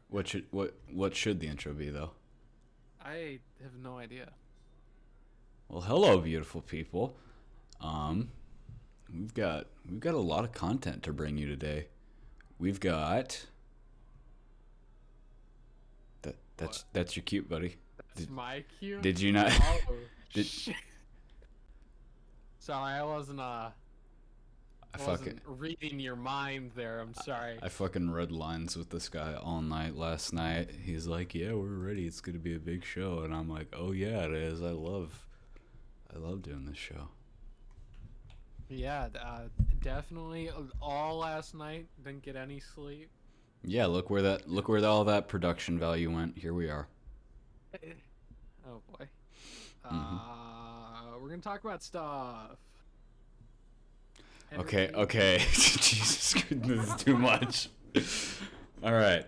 What should the intro be though? I have no idea. Well, hello, beautiful people. Um, we've got a lot of content to bring you today. We've got What? that's your cute buddy. That's Did, my cue? did you not? Oh, did shit. Sorry, I wasn't I I fucking wasn't reading your mind there. I'm sorry. I fucking read lines with this guy all night last night. He's like, "Yeah, we're ready. It's gonna be a big show," and I'm like, "Oh yeah, it is. I love doing this show." Yeah, definitely all last night. Didn't get any sleep. Yeah, look where all that production value went. Here we are. Oh boy. hmm We're gonna talk about stuff. Okay, Entertainment. okay. Jesus, this is too much. All right.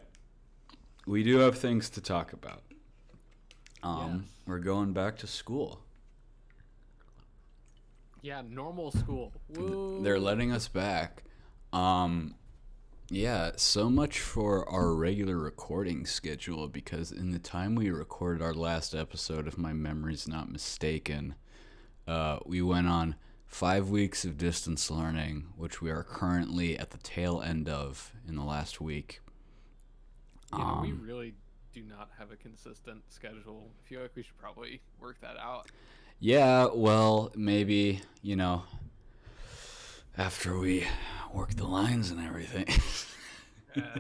We do have things to talk about. Yes. We're going back to school. Yeah, normal school. They're Woo. letting us back. Um, yeah, so much for our regular recording schedule because in the time we recorded our last episode, if my memory's not mistaken, we went on 5 weeks of distance learning, which we are currently at the tail end of in the last week. We Um, really do not have a consistent schedule. I feel like we should probably work that out. yeah, well, maybe, after we work the lines and everything. Uh,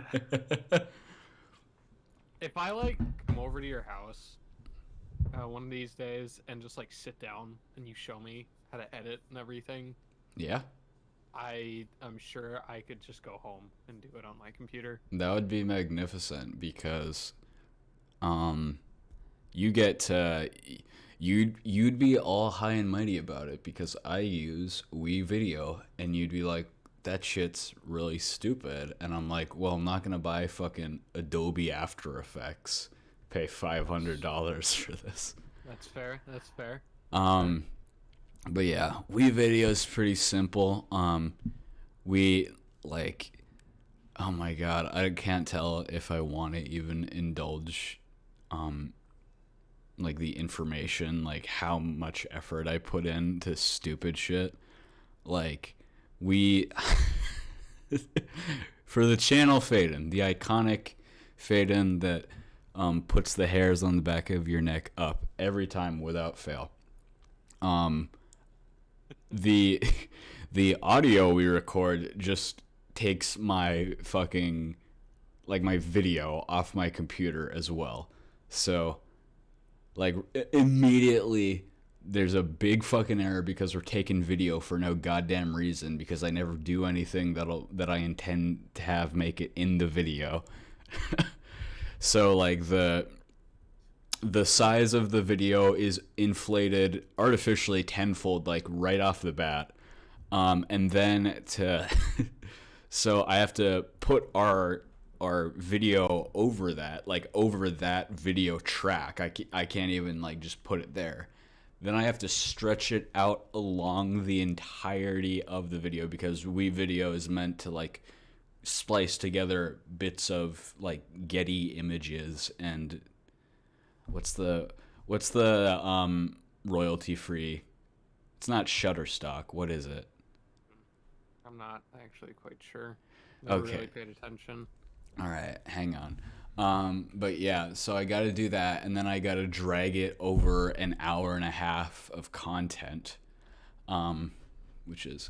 if I come over to your house one of these days and just sit down and you show me how to edit and everything, Yeah, I am sure I could just go home and do it on my computer. that would be magnificent because um you get to you'd be all high and mighty about it because I use WeVideo and you'd be like that shit's really stupid and I'm like, well, I'm not gonna buy fucking Adobe After Effects, pay $500 for this. That's fair. That's fair. That's fair. um but yeah, WeVideo is pretty simple. We like, oh my god, I can't tell if I want to even indulge um like the information, like how much effort I put into stupid shit. Like we for the channel Faden, the iconic Faden that puts the hairs on the back of your neck up every time without fail. Um the the audio we record just takes my fucking like my video off my computer as well. So like immediately there's a big fucking error because we're taking video for no goddamn reason because I never do anything that I intend to have make it in the video. So like the size of the video is inflated artificially tenfold like right off the bat. And then to so I have to put our video over that, like over that video track. I can't even like just put it there. Then I have to stretch it out along the entirety of the video because WeVideo is meant to like splice together bits of like Getty images and what's the royalty free? It's not Shutterstock. What is it? I'm not actually quite sure. Never really Okay. paid attention. All right, hang on. But yeah, so I got to do that, and then I got to drag it over an hour and a half of content, um, which is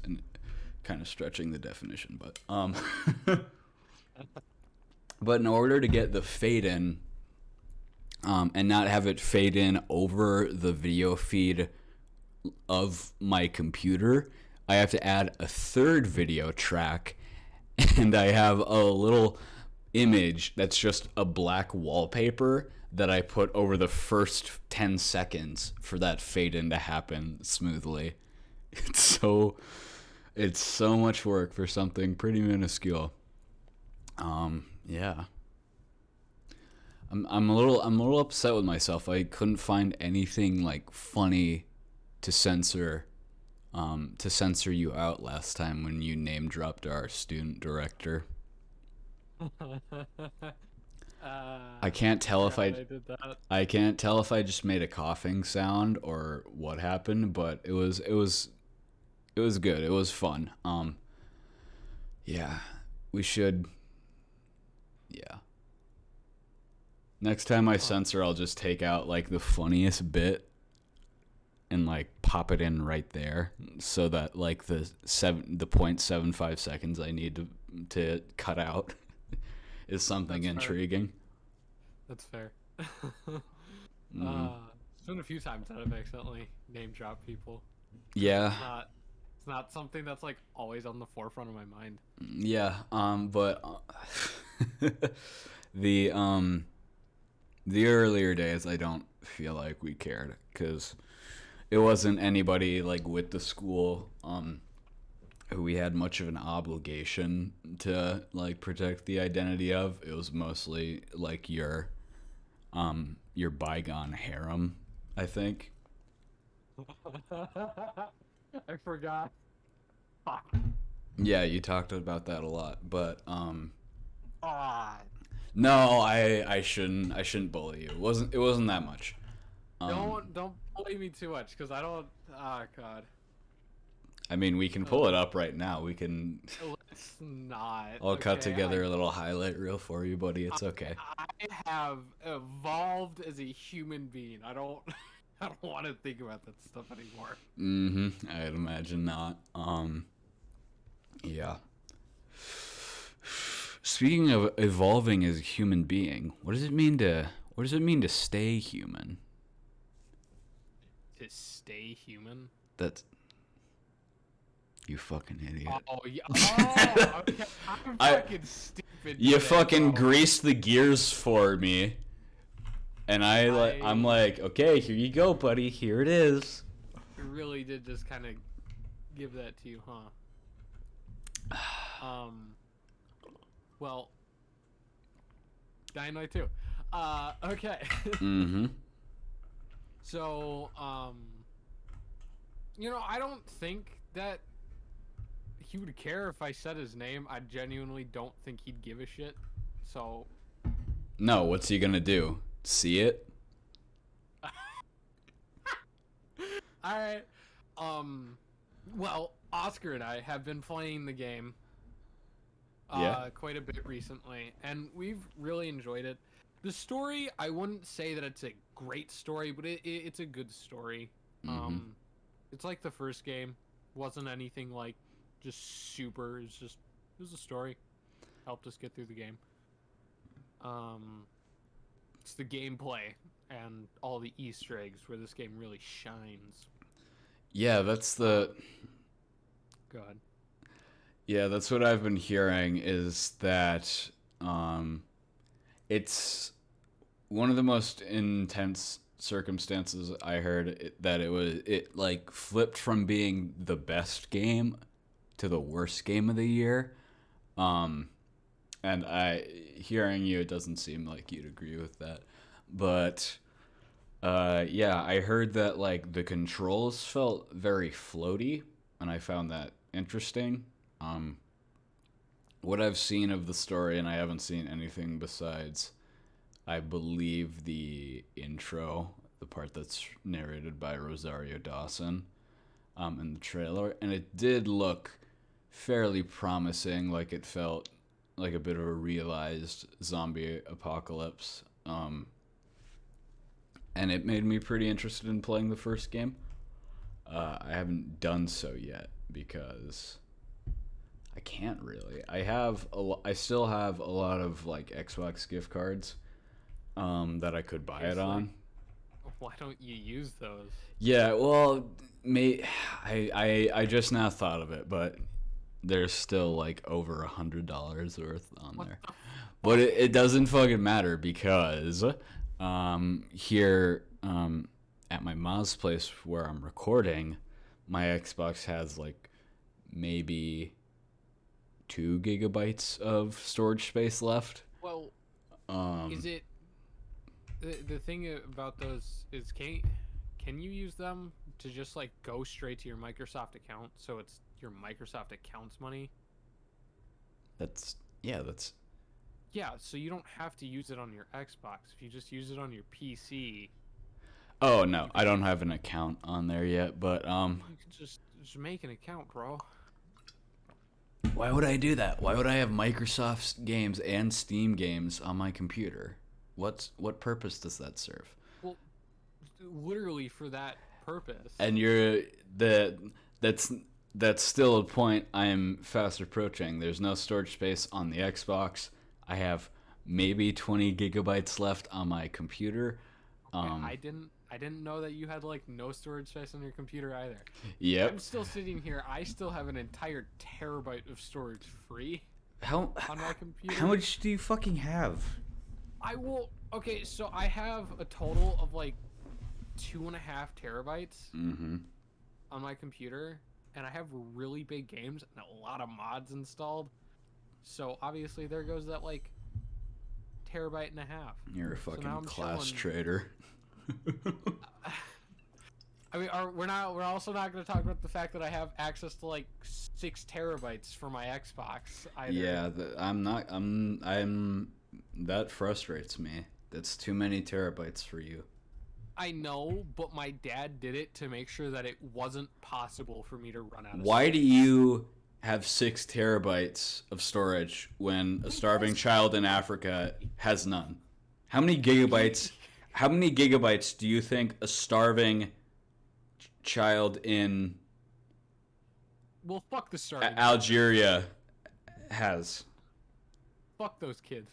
kind of stretching the definition, but but in order to get the fade in, and not have it fade in over the video feed of my computer, I have to add a third video track, and I have a little image that's just a black wallpaper that I put over the first 10 seconds for that fade in to happen smoothly. It's so it's so much work for something pretty minuscule. Yeah. I'm a little upset with myself. I couldn't find anything like funny to censor you out last time when you name dropped our student director. I can't tell if I did that. I can't tell if I just made a coughing sound or what happened, but it was good. It was fun. Yeah, we should. Yeah. Next time I censor, I'll just take out like the funniest bit and like pop it in right there, so that like the 0.75 seconds I need to cut out is something That's fair. intriguing. That's fair. Hmm. It's been a few times that I've accidentally name dropped people. Yeah, It's not something that's like always on the forefront of my mind. yeah. But the the earlier days, I don't feel like we cared because it wasn't anybody like with the school who we had much of an obligation to like protect the identity of. It was mostly like your bygone harem, I think. I forgot. Fuck. Yeah, you talked about that a lot, but Ah, no, I shouldn't bully you. It wasn't that much. don't bully me too much because I don't. Ah, God. I mean, we can pull it up right now. We can. Let's not. I'll cut Okay, together a little highlight reel for you, buddy. It's okay. I have evolved as a human being. I don't. I don't want to think about that stuff anymore. Mm-hmm. I'd imagine not. Yeah. Speaking of evolving as a human being, what does it mean to stay human? To stay human. That's you fucking idiot. Oh yeah. Oh, okay. I'm I- fucking stupid. You today, fucking bro. greased the gears for me. And I'm like, okay, here you go, buddy. Here it is. I really did just kind of give that to you, huh? Well, Dynamite too. Okay. Mm-hmm. So, I don't think that he would care if I said his name. I genuinely don't think he'd give a shit. So, No, what's he gonna do? See it? all right. Well, Oscar and I have been playing the game Yeah. quite a bit recently, and we've really enjoyed it. The story, I wouldn't say that it's a great story, but it's a good story. Mm-hmm. It's like the first game. Wasn't anything like just super. It was a story. Helped us get through the game. It's the gameplay and all the Easter eggs where this game really shines. Yeah, God. yeah, that's what I've been hearing is that it's one of the most intense circumstances I heard that it like flipped from being the best game to the worst game of the year. And hearing you, it doesn't seem like you'd agree with that. But yeah, I heard that like the controls felt very floaty, and I found that interesting. What I've seen of the story, and I haven't seen anything besides, I believe, the intro, the part that's narrated by Rosario Dawson, in the trailer, and it did look fairly promising. Like it felt like a bit of a realized zombie apocalypse. And it made me pretty interested in playing the first game. I haven't done so yet because I can't really. I still have a lot of like Xbox gift cards that I could buy it on. Why don't you use those? Yeah, well, I just now thought of it, but there's still like over $100 worth on there. But it doesn't fucking matter because here at my mom's place where I'm recording, my Xbox has like maybe 2 gigabytes of storage space left. Well, Um, is it the thing about those is can you use them to just like go straight to your Microsoft account so it's your Microsoft account's money? that's yeah, that's Yeah, Yeah, so you don't have to use it on your Xbox. If you just use it on your PC, Oh no, you I don't have an account on there yet, but you can just make an account, bro. why would I do that? Why would I have Microsoft games and Steam games on my computer? What purpose does that serve? Well, literally for that purpose. And you're the that's that's still a point I'm fast approaching. There's no storage space on the Xbox. I have maybe 20 gigabytes left on my computer. Okay, I didn't know that you had like no storage space on your computer either. I'm Yep. still sitting here. I still have an entire terabyte of storage free How on my computer. how much do you fucking have? I will. Okay, so I have a total of like 2.5 terabytes Mm-hmm. on my computer, and I have really big games and a lot of mods installed. So obviously there goes that like terabyte and a half. You're a So fucking now I'm class chilling. trader. I mean, we're also not going to talk about the fact that I have access to like 6 terabytes for my Xbox either. Yeah, I'm that frustrates me. That's too many terabytes for you. I know, but my dad did it to make sure that it wasn't possible for me to run out of Why do space. you have 6 terabytes of storage when a starving child in Africa has none? How many gigabytes? How many gigabytes do you think a starving child in Well, fuck the starting. Algeria has? Fuck those kids.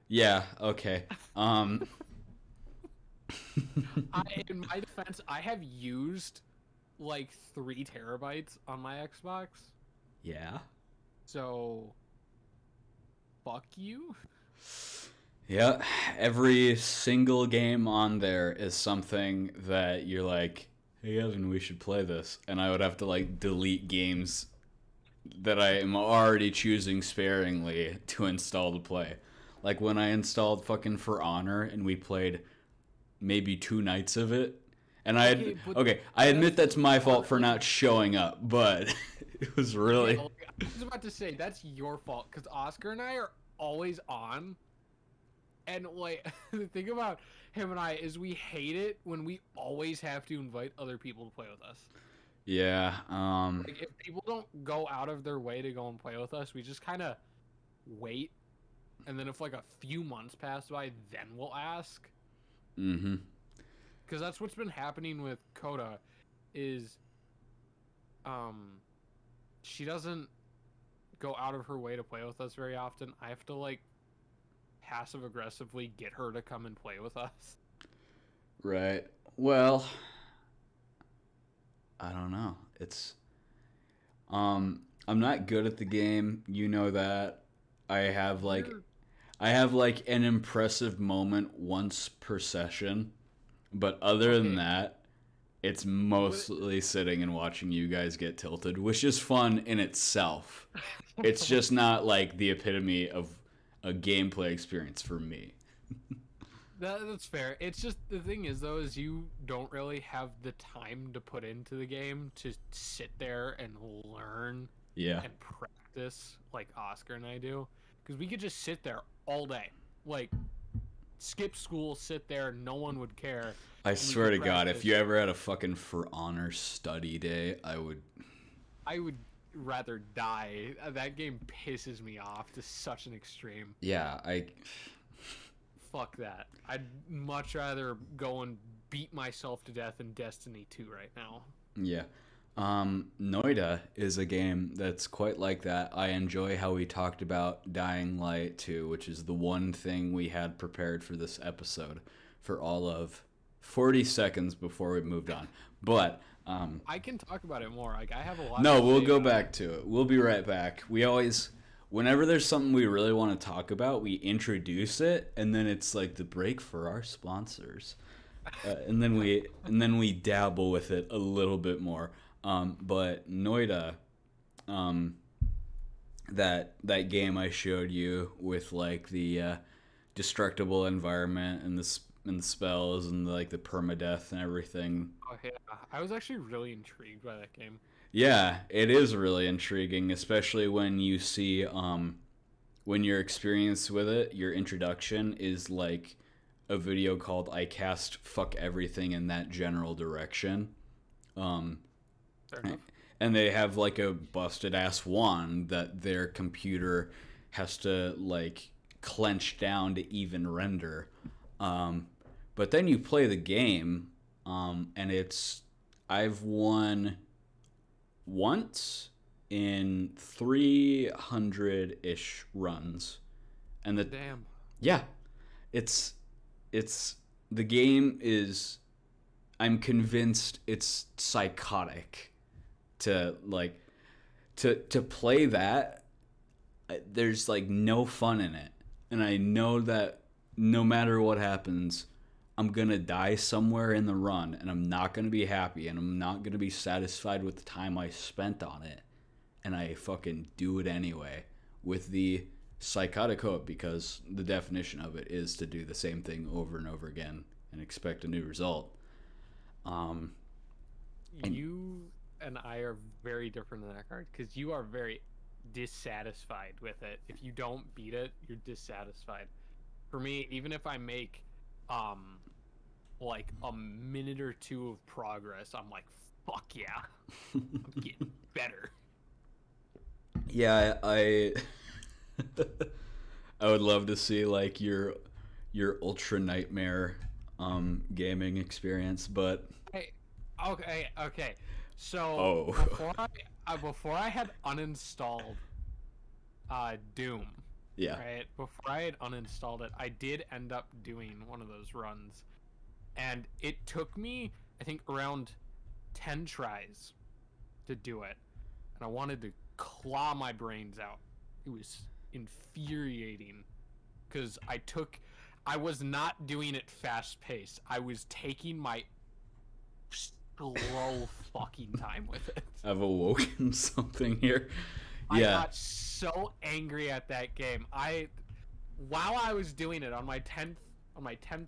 Yeah. Okay. In my defense, I have used like 3 terabytes on my Xbox. Yeah. So, fuck you. Yeah, every single game on there is something that you're like, hey Evan, we should play this. And I would have to like delete games that I am already choosing sparingly to install to play. Like when I installed fucking For Honor and we played maybe 2 nights of it. And I Okay, but I admit that's that's my fault your- for not showing up, but it was really Yeah, like, I was about to say that's your fault because Oscar and I are always on, and like the thing about him and I is we hate it when we always have to invite other people to play with us. yeah, Like if people don't go out of their way to go and play with us, we just kind of wait, and then if like a few months pass by, then we'll ask. mhm. Because that's what's been happening with Coda, is, she doesn't go out of her way to play with us very often. I have to like passive aggressively get her to come and play with us. Right. Well, I don't know. I'm not good at the game. You know that. I have like You're- I have like an impressive moment once per session, but other than Okay. that, it's mostly sitting and watching you guys get tilted, which is fun in itself. It's just not like the epitome of a gameplay experience for me. That's fair. It's just the thing is though is you don't really have the time to put into the game to sit there and learn Yeah. and practice like Oscar and I do, because we could just sit there all day, like skip school, sit there, no one would care. I we swear to could God, if practice. you ever had a fucking For Honor study day, I would. I would rather die. That game pisses me off to such an extreme. Yeah, Fuck that. I'd much rather go and beat myself to death in Destiny 2 right now. Yeah. Noida is a game that's quite like that. I enjoy how we talked about Dying Light 2, which is the one thing we had prepared for this episode for all of 40 seconds before we moved on. But, I can talk about it more. Like I have a lot. no, to we'll say go about it. back to it. We'll be right back. We always, whenever there's something we really want to talk about, we introduce it, and then it's like the break for our sponsors. And then we dabble with it a little bit more. But Noida, that game I showed you with like the destructible environment and and the spells and like the permadeath and everything. Oh, yeah. I was actually really intrigued by that game. Yeah, it is really intriguing, especially when you see when your experience with it, your introduction is like a video called I cast fuck everything in that general direction. Um, Fair enough. and they have like a busted ass wand that their computer has to like clench down to even render. Um, but then you play the game, and I've won once in 300-ish runs. And Damn. yeah, it's it's the game is, I'm convinced it's psychotic to like to play that. There's like no fun in it, and I know that no matter what happens, I'm gonna die somewhere in the run, and I'm not gonna be happy, and I'm not gonna be satisfied with the time I spent on it, and I fucking do it anyway with the psychotic hope, because the definition of it is to do the same thing over and over again and expect a new result. Um, and You and I are very different in that regard because you are very dissatisfied with it. If you don't beat it, you're dissatisfied. For me, even if I make um like a minute or two of progress, I'm like, fuck yeah, I'm getting better. yeah, I would love to see like your Ultra Nightmare gaming experience, but Hey, okay. So oh. before I had uninstalled Doom, Yeah. right? Before I had uninstalled it, I did end up doing one of those runs, and it took me, I think, around 10 tries to do it, and I wanted to claw my brains out. It was infuriating because I was not doing it fast paced. I was taking my slow fucking time with it. I've awoken something here. I Yeah. got so angry at that game. While I was doing it on my 10th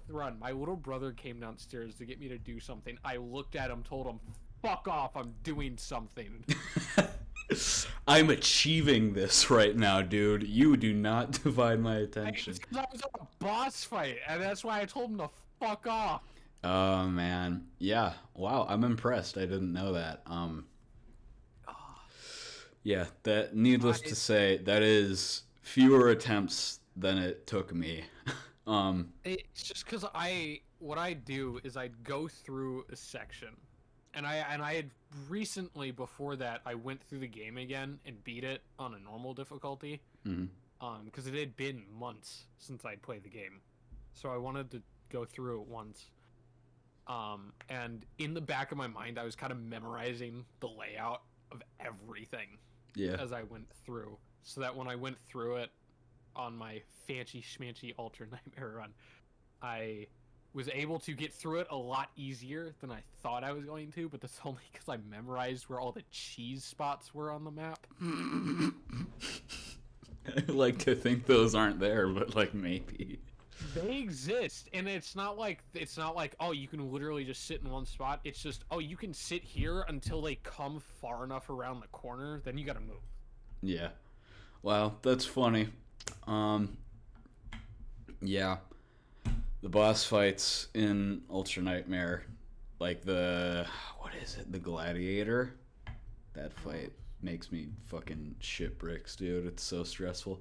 run, my little brother came downstairs to get me to do something. I looked at him, told him, "Fuck off, I'm doing something." I'm achieving this right now, dude. You do not divide my attention. It's because I was on a boss fight, and that's why I told him to fuck off. Oh man. Yeah. Wow, I'm impressed. I didn't know that. Yeah, that needless to say, that is fewer attempts than it took me. It's just because what I do is I go through a section, and I had recently before that I went through the game again and beat it on a normal difficulty, Mhm. because it had been months since I'd played the game, so I wanted to go through it once. And in the back of my mind, I was kind of memorizing the layout of everything Yeah. as I went through, so that when I went through it on my fancy schmancy Ultra Nightmare run, I was able to get through it a lot easier than I thought I was going to, but that's only because I memorized where all the cheese spots were on the map. I like to think those aren't there, but like maybe. They exist, and it's not like oh, you can literally just sit in one spot. It's just, oh, you can sit here until they come far enough around the corner, then you gotta move. Yeah. Wow, that's funny. Yeah. The boss fights in Ultra Nightmare, like what is it? The Gladiator? That fight makes me fucking shit bricks, dude. It's so stressful.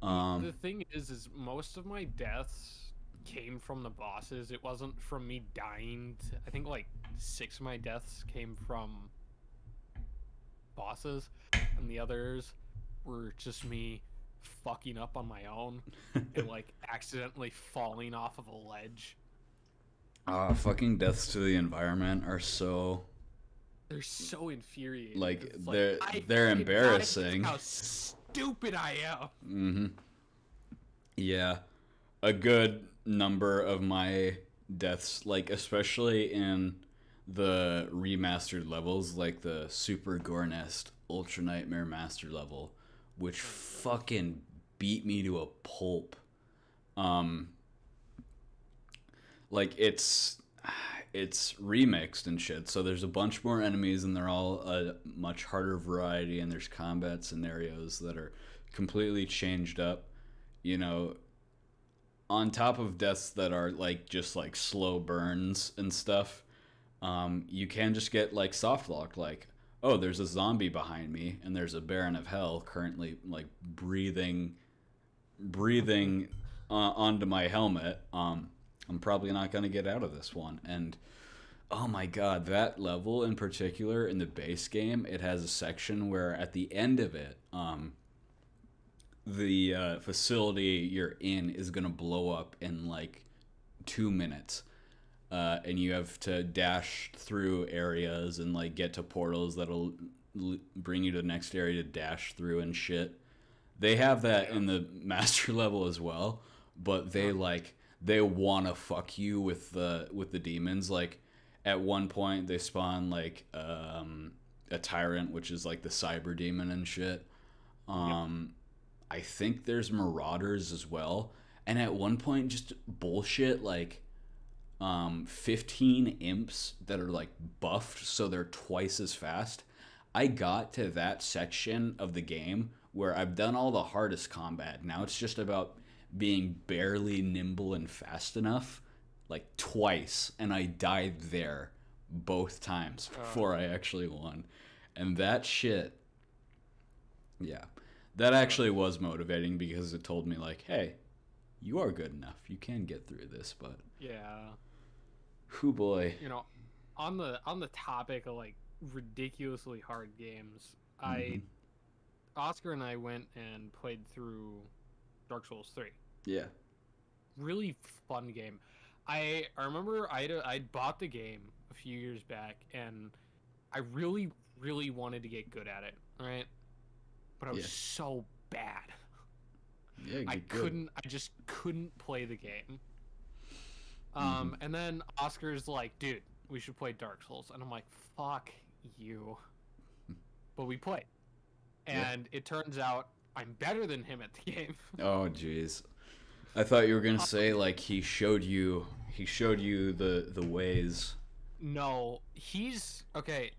The thing is most of my deaths came from the bosses. It wasn't from me dying. I think like 6 of my deaths came from bosses, and the others were just me fucking up on my own and like accidentally falling off of a ledge. Fucking deaths to the environment are so They're so infuriating. like It's they're I they're fucking embarrassing. died. How stupid I am. Mm-hmm. Yeah, a good number of my deaths, like especially in the remastered levels, like the Super Gore Nest Ultra Nightmare Master level, which fucking beat me to a pulp. Um, like it's remixed and shit, so there's a bunch more enemies, and they're all a much harder variety, and there's combat scenarios that are completely changed up. you know, on top of deaths that are like just like slow burns and stuff, you can just get like soft locked. Like, oh, there's a zombie behind me, and there's a Baron of Hell currently like breathing onto my helmet. I'm probably not gonna get out of this one. And oh my god, that level in particular in the base game, it has a section where at the end of it, the facility you're in is gonna blow up in like 2 minutes, and you have to dash through areas and like get to portals that'll bring you to the next area to dash through and shit. They have that in the master level as well, but they want to fuck you with the demons. Like at one point they spawn like a tyrant, which is like the cyber demon and shit. Um, I think there's marauders as well, and at one point just bullshit like 15 imps that are like buffed so they're twice as fast. I got to that section of the game where I've done all the hardest combat. Now it's just about being barely nimble and fast enough, like twice, and I died there both times before I actually won. And that shit, yeah, that actually was motivating because it told me like, hey, you are good enough. You can get through this, but Yeah. whoo boy. You know, on the topic of like ridiculously hard games, Hmm. Oscar and I went and played through Dark Souls 3. Yeah. Really fun game. I remember I'd bought the game a few years back, and I really wanted to get good at it, right? But I was Yeah. so bad. Yeah, get good. I just couldn't play the game. Hmm. And then Oscar's like, dude, we should play Dark Souls. And I'm like, fuck you. But we played. Yeah. And it turns out I'm better than him at the game. Oh jeez. I thought you were gonna say like he showed you the ways. No, he's okay.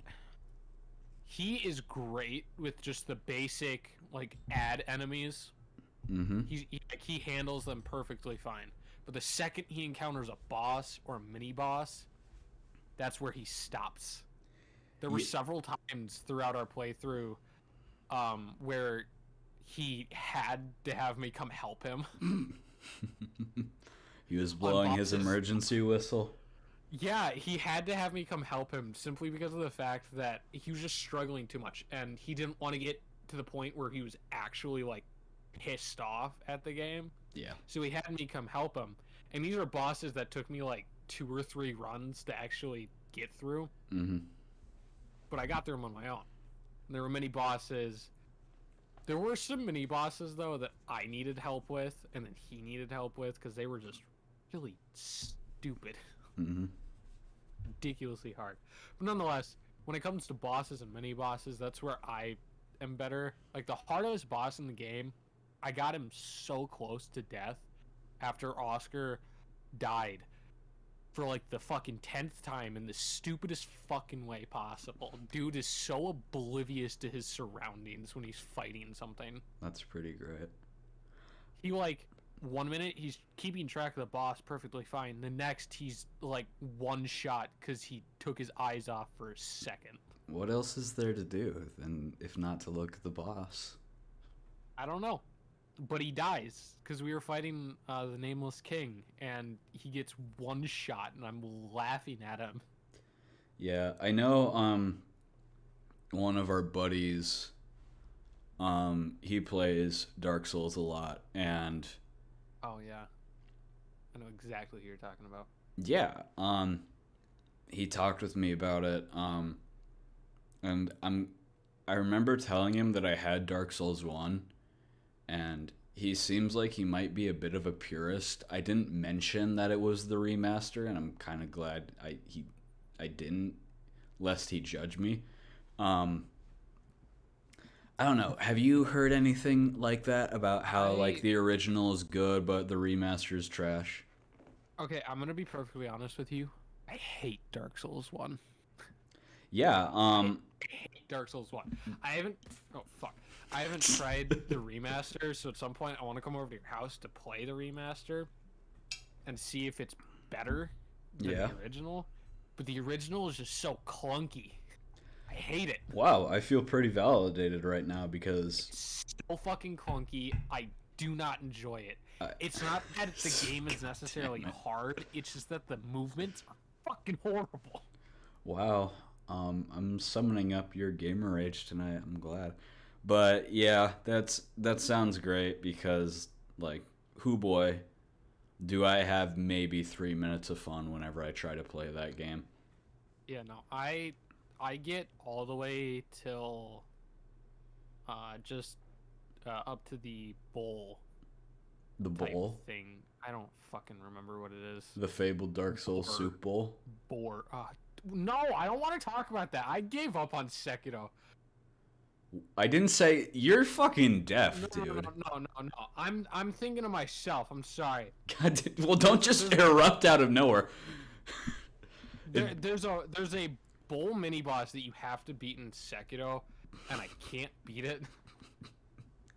He is great with just the basic like add enemies. Mm-hmm. He handles them perfectly fine. But the second he encounters a boss or a mini boss, that's where he stops. There were Yeah. several times throughout our playthrough where he had to have me come help him He was on blowing his bosses. emergency whistle. Yeah, he had to have me come help him simply because of the fact that he was just struggling too much and he didn't want to get to the point where he was actually like pissed off at the game. Yeah. So he had me come help him. And these are bosses that took me like 2 or 3 runs to actually get through, Mm-hmm. but I got through them on my own. And there were many bosses. There were some mini bosses though that I needed help with, and then he needed help with because they were just really stupid, Mm-hmm. ridiculously hard. But nonetheless, when it comes to bosses and mini bosses, that's where I am better. Like the hardest boss in the game, I got him so close to death after Oscar died for like the fucking 10th time in the stupidest fucking way possible. Dude is so oblivious to his surroundings when he's fighting something. That's pretty great. He like 1 minute he's keeping track of the boss perfectly fine. The next he's like one shot because he took his eyes off for a second. What else is there to do than if not to look at the boss? I don't know. But he dies because we were fighting the Nameless King, and he gets one shot, and I'm laughing at him. Yeah, I know. One of our buddies, he plays Dark Souls a lot, and Oh yeah, I know exactly who you're talking about. yeah, he talked with me about it. And I remember telling him that I had Dark Souls 1, and he seems like he might be a bit of a purist. I didn't mention that it was the remaster, and I'm kind of glad I didn't, lest he judge me. Um, I don't know. Have you heard anything like that about how like I the original is good but the remaster is trash? Okay, I'm gonna be perfectly honest with you. I hate Dark Souls 1. Yeah. I hate Dark Souls 1. I haven't. Oh fuck. I haven't tried the remaster, so at some point I want to come over to your house to play the remaster and see if it's better than the original. But the original is just so clunky. I hate it. Wow, I feel pretty validated right now because It's so fucking clunky. I do not enjoy it. It's not that the game is necessarily hard. It's just that the movements are fucking horrible. wow, I'm summoning up your gamer rage tonight. I'm glad, but yeah, that sounds great because like, hoo boy, do I have maybe 3 minutes of fun whenever I try to play that game. Yeah, no, I get all the way till just up to the bowl. The bowl thing. I don't fucking remember what it is. the fabled Dark Souls soup bowl. Boar. No, I don't want to talk about that. I gave up on Sekiro. I didn't say you're fucking deaf, No, dude. no. I'm thinking of myself. I'm sorry. God, well, don't just erupt out of nowhere. There's a bowl mini boss that you have to beat in Sekiro, and I can't beat it.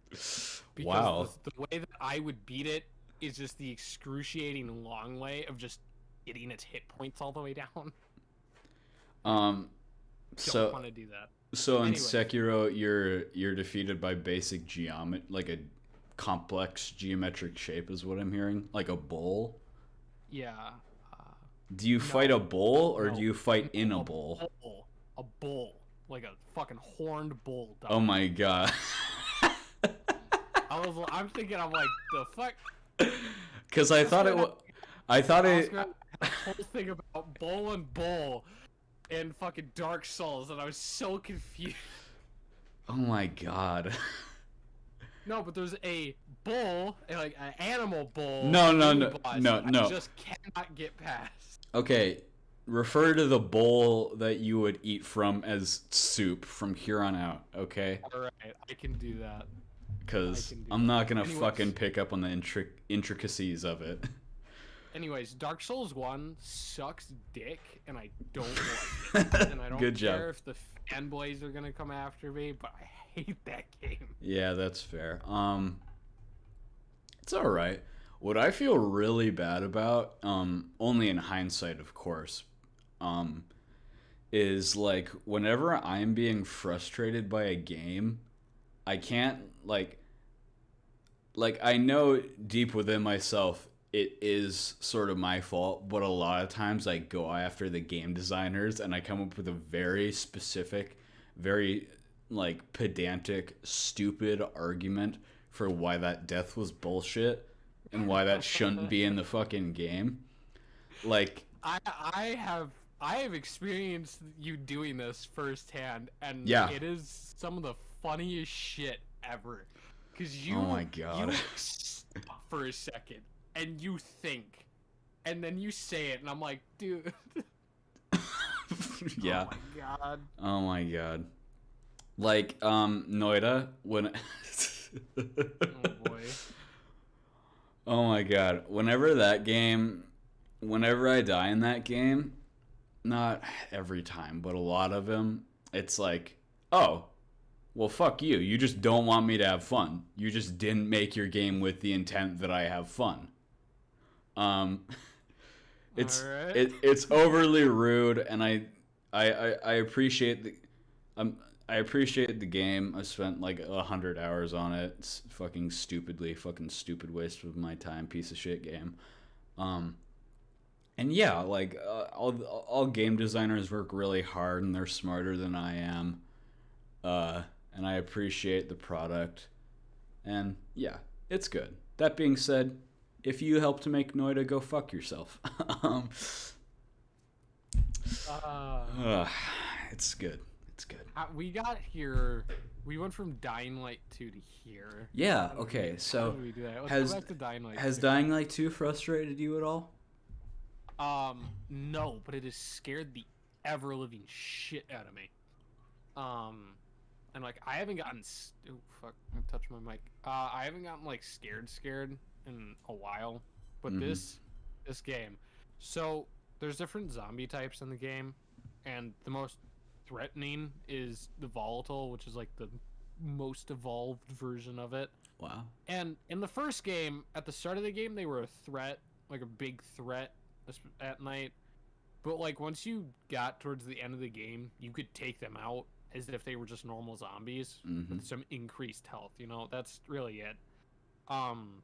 Because Wow. the way that I would beat it is just the excruciating long way of just getting its hit points all the way down. Don't So want to do that. so in Anyways. Sekiro, you're defeated by basic geometry, like a complex geometric shape, is what I'm hearing, like a bowl. Yeah. Do you fight a bull or No. do you fight in a bowl? A bull. Like a fucking horned bull. Dog. Oh my god. I'm thinking, I'm like, the fuck? Because I thought it was. I thought it. Oscar had a whole thing about bull and bull and fucking Dark Souls, and I was so confused. Oh my god. No, but there's a bull, like an animal bull. No. boss No. that I just cannot get past. Okay, refer to the bowl that you would eat from as soup from here on out, okay? Alright, I can do that. Because I can do I'm not gonna Anyways. fucking pick up on the intricacies of it. Anyways, Dark Souls 1 sucks dick, and I don't like it. And I don't Good care job. if the fanboys are gonna come after me, but I hate that game. Yeah, that's fair. It's all right. What I feel really bad about, only in hindsight, of course, is like whenever I'm being frustrated by a game, I can't like I know deep within myself it is sort of my fault, but a lot of times I go after the game designers and I come up with a very specific, very like pedantic, stupid argument for why that death was bullshit and why that shouldn't be in the fucking game. Like, I have experienced you doing this firsthand, and Yeah. it is some of the funniest shit ever. Cause you, Oh my God. you stop for a second and you think, and then you say it, and I'm like, dude. yeah. Oh my god. Oh my god. Like, Noida, when Oh boy. oh my god, whenever I die in that game, not every time, but a lot of them, it's like, oh, well, fuck you. You just don't want me to have fun. You just didn't make your game with the intent that I have fun. It's Alright. it's overly rude, and I appreciate I appreciate the game. I spent like 100 hours on it. It's fucking stupid waste of my time, piece of shit game. And yeah, like all game designers work really hard and they're smarter than I am. And I appreciate the product. And yeah, it's good. That being said, if you help to make Noida, go fuck yourself. It's good. It's good. We got here. We went from Dying Light 2 to here. Yeah, okay. How So did we do that? Let's has go back to Dying Light. has 2. Dying Light 2 frustrated you at all? No, but it has scared the ever living shit out of me. And like I haven't gotten. Oh fuck! I touched my mic. I haven't gotten like scared in a while, but Mhm. this game. So there's different zombie types in the game, and the most threatening is the volatile, which is like the most evolved version of it. Wow. And in the first game, at the start of the game, they were a threat, like a big threat at night. But like once you got towards the end of the game, you could take them out as if they were just normal zombies Mm-hmm. with some increased health. You know, that's really it. Um,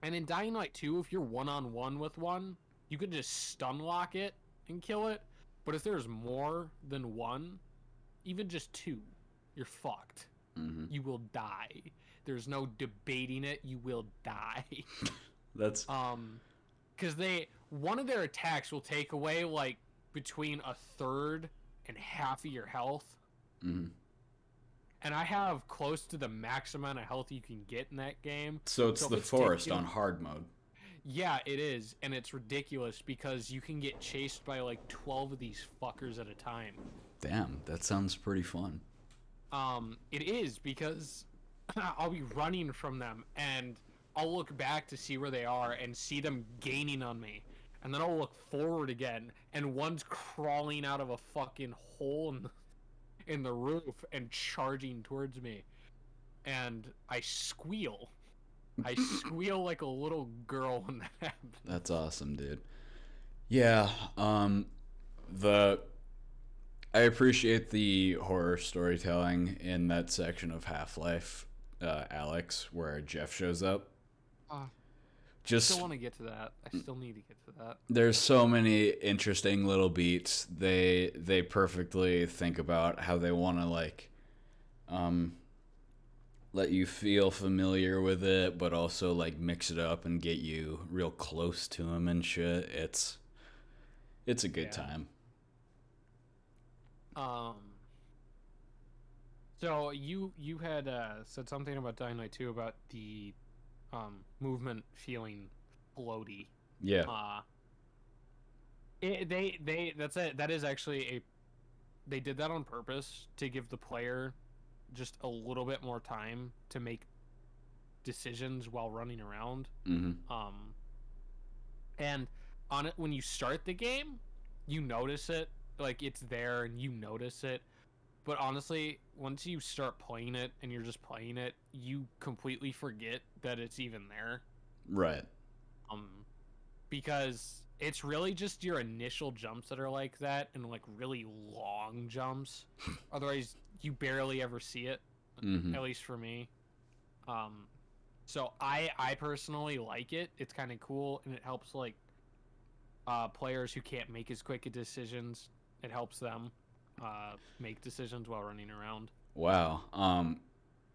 and in Dying Light 2, if you're one-on-one with one, you can just stun lock it and kill it. But if there's more than one, even just two, you're fucked. Mm-hmm. You will die. There's no debating it. You will die. That's Because one of their attacks will take away like between a third and half of your health. mm-hmm. And I have close to the max amount of health you can get in that game. So it's if the it's forest taking- on hard mode. Yeah, it is, and it's ridiculous because you can get chased by like 12 of these fuckers at a time. Damn, that sounds pretty fun. It is because I'll be running from them and I'll look back to see where they are and see them gaining on me. And then I'll look forward again and one's crawling out of a fucking hole in the roof and charging towards me. And I squeal. I squeal like a little girl when that happens. That's awesome, dude. Yeah, the I appreciate the horror storytelling in that section of Half-Life, Alex, where Jeff shows up. I Just still want to get to that. I still need to get to that. there's so many interesting little beats. They perfectly think about how they want to like let you feel familiar with it, but also like mix it up and get you real close to him and shit. It's a good Yeah. time. So you had said something about Dying Light 2 about the movement feeling floaty. Yeah. That's it. That is actually they did that on purpose to give the player just a little bit more time to make decisions while running around. Mm-hmm. And on it when you start the game, you notice it, like it's there and you notice it. But honestly, once you start playing it and you're just playing it, you completely forget that it's even there. Right. Because it's really just your initial jumps that are like that and like really long jumps. Otherwise, you barely ever see it, Mm-hmm. at least for me. So I personally like it. It's kind of cool and it helps like players who can't make as quick decisions. It helps them make decisions while running around. Wow.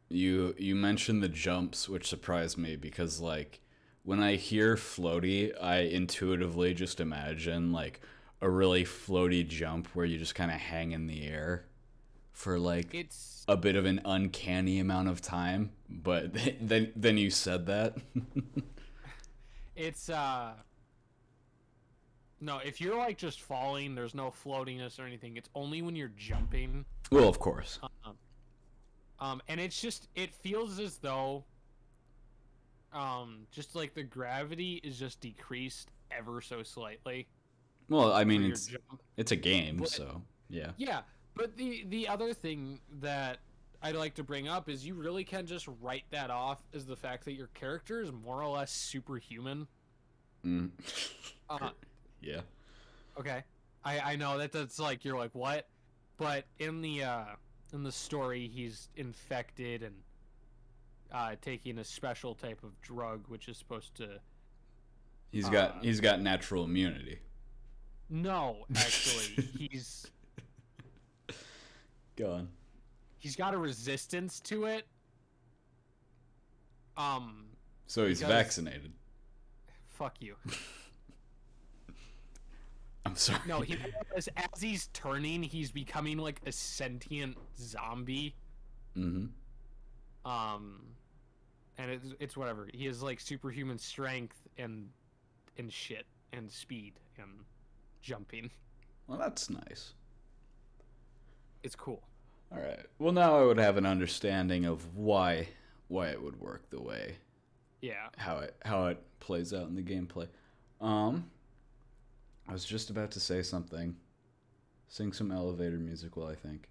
You mentioned the jumps, which surprised me because like when I hear floaty, I intuitively just imagine like a really floaty jump where you just kind of hang in the air for like It's a bit of an uncanny amount of time. But then you said that. it's no, if you're like just falling, there's no floatiness or anything. It's only when you're jumping. Well, of course. And it's just it feels as though just like the gravity is just decreased ever so slightly. Well, I for mean your it's jump. it's a game, But- so yeah. Yeah, but the other thing that I'd like to bring up is you really can just write that off as the fact that your character is more or less superhuman. Mm. Uh, Yeah. okay, I know that's like you're like what, but in the story he's infected and taking a special type of drug which is supposed to. He's got natural immunity. No, actually, Go on. he's got a resistance to it. So he's Because- vaccinated. Fuck you. I'm sorry. No, as he's turning, he's becoming like a sentient zombie. Mm-hmm. And it's whatever. He has like superhuman strength and shit and speed and jumping. Well, that's nice. It's cool. All right. Well, now I would have an understanding of why it would work the way Yeah. how it plays out in the gameplay. I was just about to say something. Sing some elevator music while I think.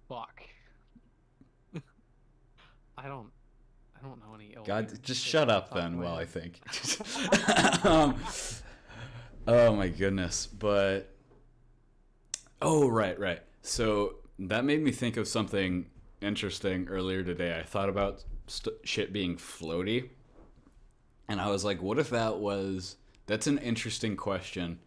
Fuck. I don't. I don't know any. God, games just that shut up top of then my while I head. think. um, oh my goodness. But oh, right. So that made me think of something interesting earlier today. I thought about shit being floaty, and I was like, what if that was. That's an interesting question.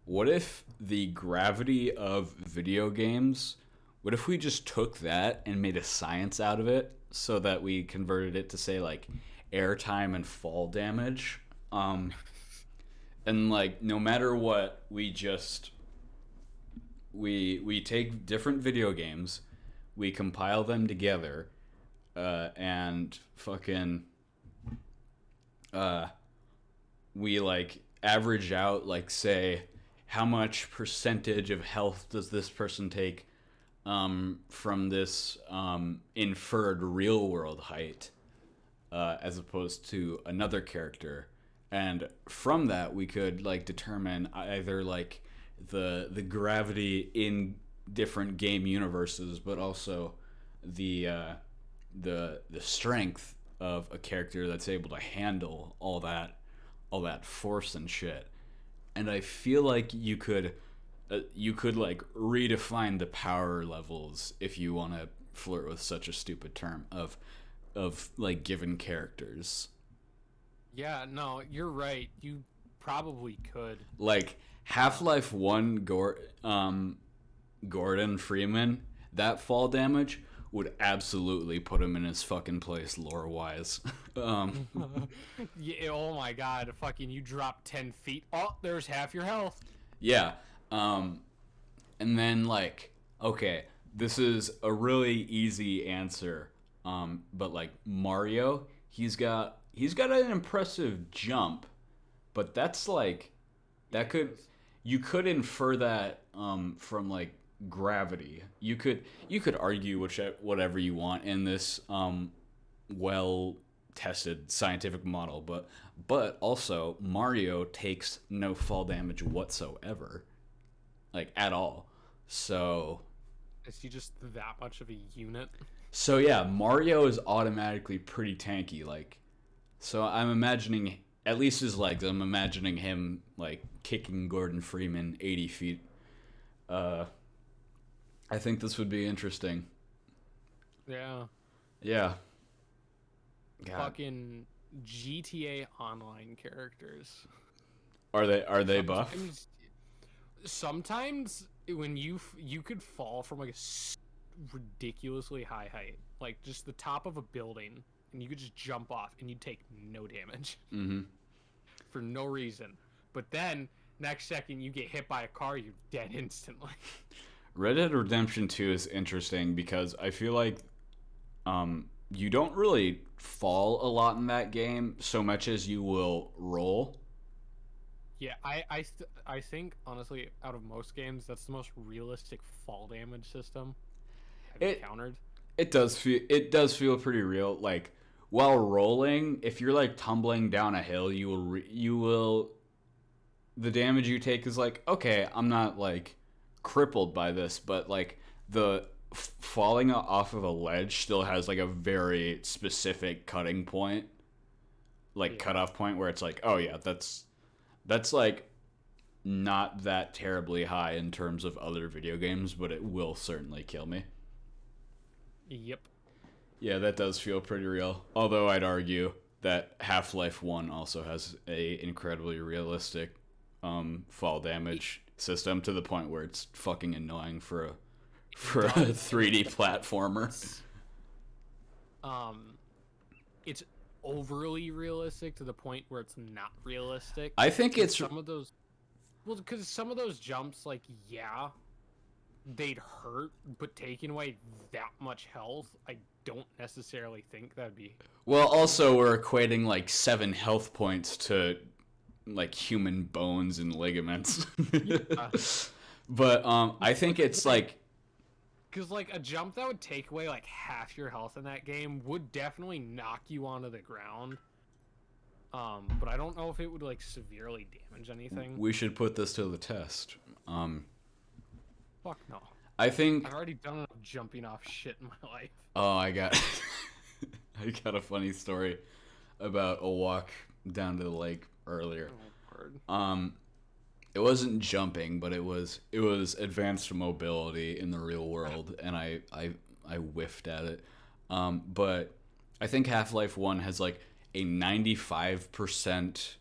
What if the gravity of video games, what if we just took that and made a science out of it so that we converted it to, say, like airtime and fall damage? And like, no matter what, we take different video games, we compile them together, and fucking uh, we like average out, like, say, how much percentage of health does this person take, from this, inferred real world height, as opposed to another character, and from that we could like determine either like the gravity in different game universes, but also the the strength of a character that's able to handle all that force and shit. And I feel like you could like redefine the power levels, if you want to flirt with such a stupid term, of like given characters. Yeah, no, you're right. You probably could. Like Half-Life 1 Gordon Freeman, that fall damage would absolutely put him in his fucking place lore wise. um Yeah, oh my god, fucking you drop 10 feet. Oh, there's half your health. yeah. And then like, okay, this is a really easy answer. But like Mario, he's got an impressive jump, but that's like that could you could infer that, from like gravity. You could argue whatever you want in this, well tested scientific model, but also Mario takes no fall damage whatsoever, like at all. So Is he just that much of a unit? so yeah, Mario is automatically pretty tanky. Like, so I'm imagining at least his legs. I'm imagining him like kicking Gordon Freeman 80 feet. Uh, I think this would be interesting. Yeah. Yeah. God, Fucking GTA Online characters. are they buff? Sometimes when you could fall from like a ridiculously high height, like just the top of a building, and you could just jump off and you'd take no damage Mm-hmm. for no reason. But then next second you get hit by a car, you're dead instantly. Red Dead Redemption 2 is interesting because I feel like, you don't really fall a lot in that game so much as you will roll. Yeah, I think honestly, out of most games, that's the most realistic fall damage system I've It encountered. it does feel pretty real. Like while rolling, if you're like tumbling down a hill, you will the damage you take is like, okay, I'm not like crippled by this, but like the falling off of a ledge still has like a very specific cutting point, like Yeah. cutoff point where it's like, oh yeah, that's like not that terribly high in terms of other video games, but it will certainly kill me. Yep. Yeah, that does feel pretty real. Although I'd argue that Half-Life 1 also has a incredibly realistic, fall damage system, to the point where it's fucking annoying for a 3D platformer. Um, it's overly realistic to the point where it's not realistic. I think 'Cause it's some of those, well, because some of those jumps, like, yeah, they'd hurt, but taking away that much health, I don't necessarily think that'd be. well, also we're equating like 7 health points to like human bones and ligaments. Yeah. But I think it's like, Because, like, a jump that would take away, like, half your health in that game would definitely knock you onto the ground. But I don't know if it would, like, severely damage anything. we should put this to the test. Fuck no. I think I've already done enough jumping off shit in my life. Oh, I got I got a funny story about a walk down to the lake earlier. Oh, word. It wasn't jumping, but it was advanced mobility in the real world, and I whiffed at it. But I think Half-Life 1 has like a 95%,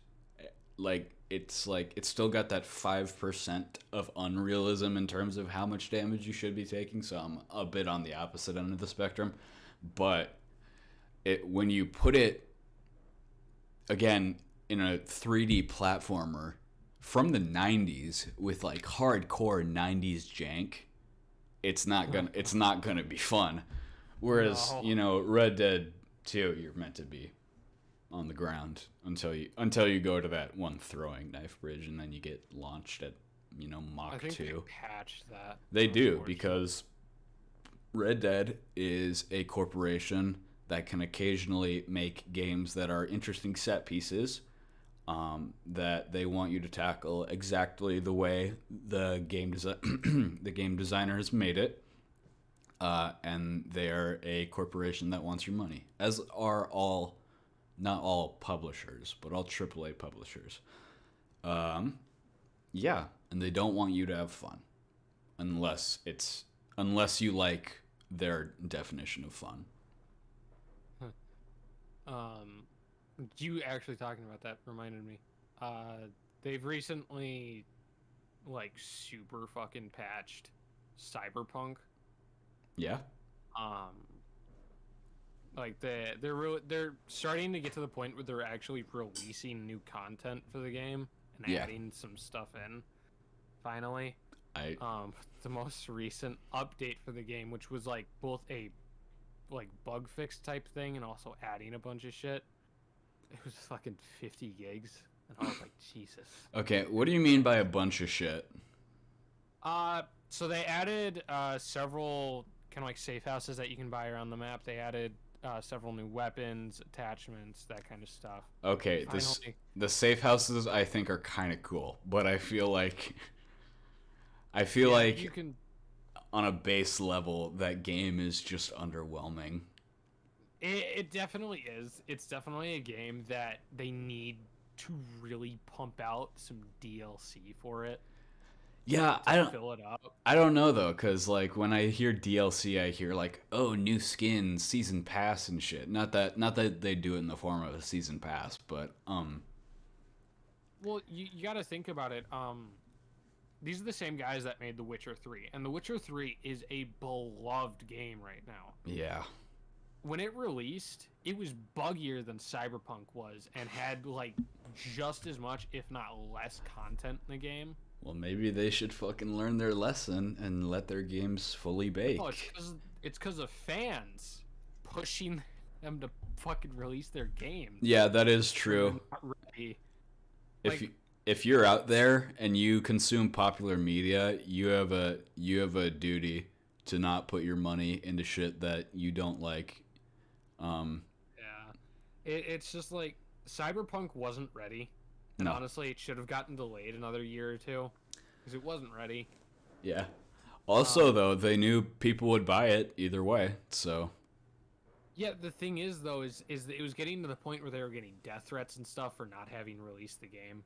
it's still got that 5% of unrealism in terms of how much damage you should be taking, so I'm a bit on the opposite end of the spectrum. But when you put it again in a 3D platformer from the 90s with like hardcore 90s jank, it's not gonna be fun. Whereas, No. Red Dead 2, you're meant to be on the ground until you go to that one throwing knife bridge, and then you get launched at I Mach think 2. they patched that. They do, Unfortunately. because Red Dead is a corporation that can occasionally make games that are interesting set pieces, that they want you to tackle exactly the way the the game designer has made it, and they are a corporation that wants your money, as are all, not all publishers, but all AAA publishers. Yeah, and they don't want you to have fun, unless you like their definition of fun. Um, you actually talking about that reminded me. They've recently, like, super fucking patched Cyberpunk. Yeah. Um, like they're starting to get to the point where they're actually releasing new content for the game and Yeah. adding some stuff in. Finally, I the most recent update for the game, which was like both a like bug fix type thing and also adding a bunch of shit. It was fucking 50 gigs, and I was like, Jesus. Okay, what do you mean by a bunch of shit? So they added several kind of like safe houses that you can buy around the map. They added several new weapons, attachments, that kind of stuff. Okay, Finally, the safe houses I think are kind of cool, but I feel like you can. on a base level that game is just underwhelming. It definitely is. It's definitely a game that they need to really pump out some DLC for it Yeah, to fill it up. I don't know though, cuz like when I hear DLC I hear like, oh, new skins, season pass and shit. Not that they do it in the form of a season pass, but Well, you got to think about it. These are the same guys that made The Witcher 3, and The Witcher 3 is a beloved game right now. yeah. When it released, it was buggier than Cyberpunk was and had like just as much, if not less, content in the game. Well, maybe they should fucking learn their lesson and let their games fully bake. Oh, it's because of fans pushing them to fucking release their games. Yeah, that is They're true. not ready. If Like, if you're out there and you consume popular media, you have a duty to not put your money into shit that you don't like. yeah, it's just like Cyberpunk wasn't ready, and No. honestly, it should have gotten delayed another year or two because it wasn't ready. Yeah. Also, though, they knew people would buy it either way, so Yeah, the thing is though, is that it was getting to the point where they were getting death threats and stuff for not having released the game.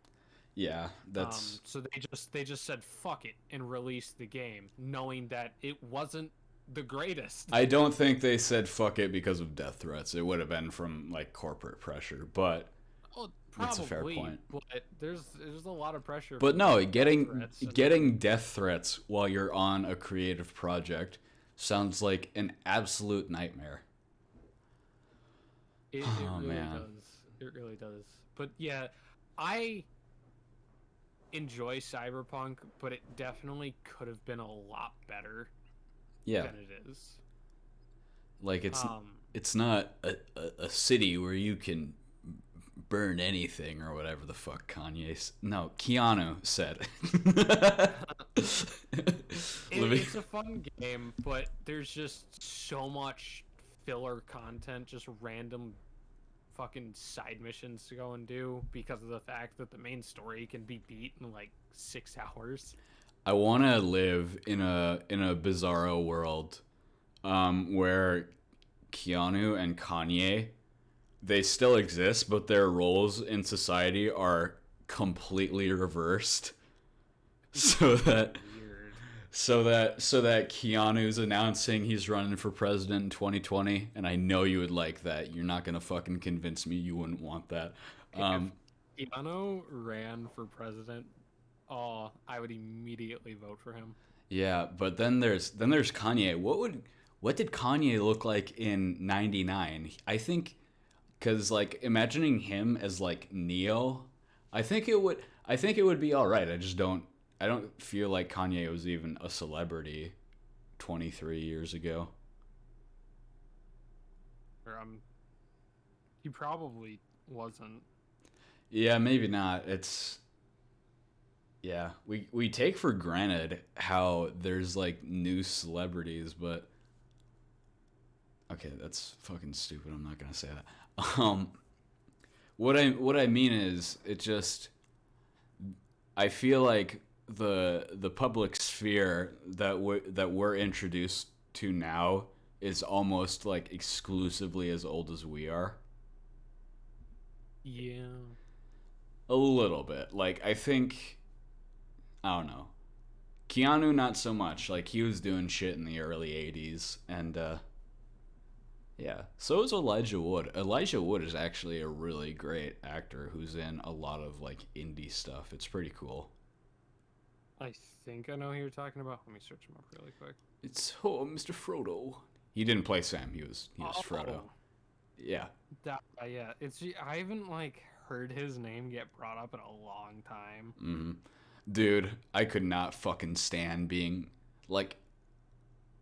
yeah, that's So they just said fuck it and released the game, knowing that it wasn't the greatest. I don't think they said fuck it because of death threats. It would have been from like corporate pressure, but Oh, that's a fair probably, point. but there's a lot of pressure. but from no, death getting threats and- getting death threats while you're on a creative project sounds like an absolute nightmare. It Oh, really man. does. It really does. But yeah, I enjoy Cyberpunk, but it definitely could have been a lot better Yeah, than it is. like Um, it's not a city where you can burn anything or whatever the fuck Keanu said. it's a fun game, but there's just so much filler content, just random fucking side missions to go and do because of the fact that the main story can be beat in like 6 hours. I want to live in a bizarro world where Keanu and Kanye, they still exist, but their roles in society are completely reversed. So that Weird. so that Keanu's announcing he's running for president in 2020, and I know you would like that. You're not gonna fucking convince me you wouldn't want that. Um, If Keanu ran for president, oh, I would immediately vote for him. yeah, but then there's Kanye. What did Kanye look like in '99? I think because like imagining him as like Neo, I think it would be all right. I don't feel like Kanye was even a celebrity 23 years ago. Or he probably wasn't. Yeah, maybe not. It's yeah, we take for granted how there's like new celebrities, but okay, that's fucking stupid. I'm not gonna say that. What I mean is, it just I feel like the public sphere that we're introduced to now is almost like exclusively as old as we are. Yeah. A little bit. Like I think I don't know. Keanu not so much. Like he was doing shit in the early '80s, and yeah. So is Elijah Wood. Elijah Wood is actually a really great actor who's in a lot of like indie stuff. It's pretty cool. I think I know who you're talking about. Let me search him up really quick. It's Mr. Frodo. He didn't play Sam. He was Frodo. Oh, Yeah. yeah. I haven't like heard his name get brought up in a long time. Dude, I could not fucking stand being like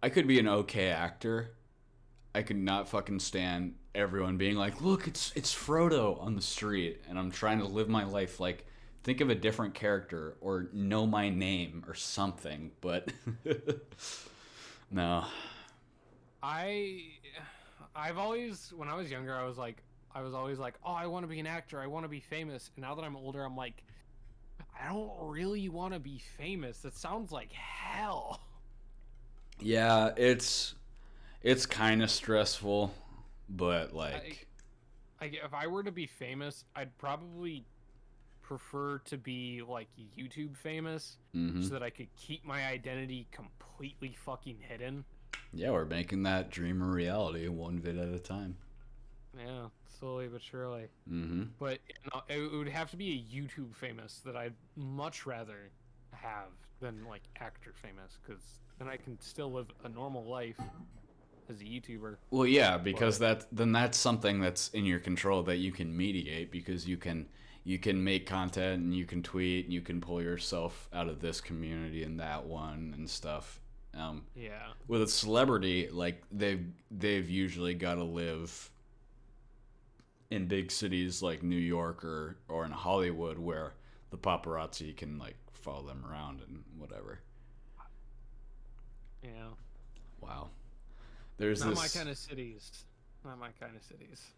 I could be an okay actor. I could not fucking stand everyone being like, "Look, it's Frodo on the street," and I'm trying to live my life like think of a different character or know my name or something, but no. I I've always when I was younger I was always like, "Oh, I want to be an actor. I want to be famous." And now that I'm older, I'm like, I don't really want to be famous. That sounds like hell. Yeah, it's kind of stressful, but I, like if I were to be famous, I'd probably prefer to be like YouTube famous mhm. so that I could keep my identity completely fucking hidden. Yeah, we're making that dream a reality one vid at a time. Yeah, slowly but surely. Mhm. But you know, it would have to be a YouTube famous that I'd much rather have than like actor famous, because then I can still live a normal life as a YouTuber. Well, yeah, because But that's something that's in your control that you can mediate because you can make content and you can tweet and you can pull yourself out of this community and that one and stuff. yeah, With a celebrity, like they've usually got to live in big cities like New York or in Hollywood where the paparazzi can like follow them around and whatever. yeah. Wow. There's Not my this. kind of cities. Not my kind of cities.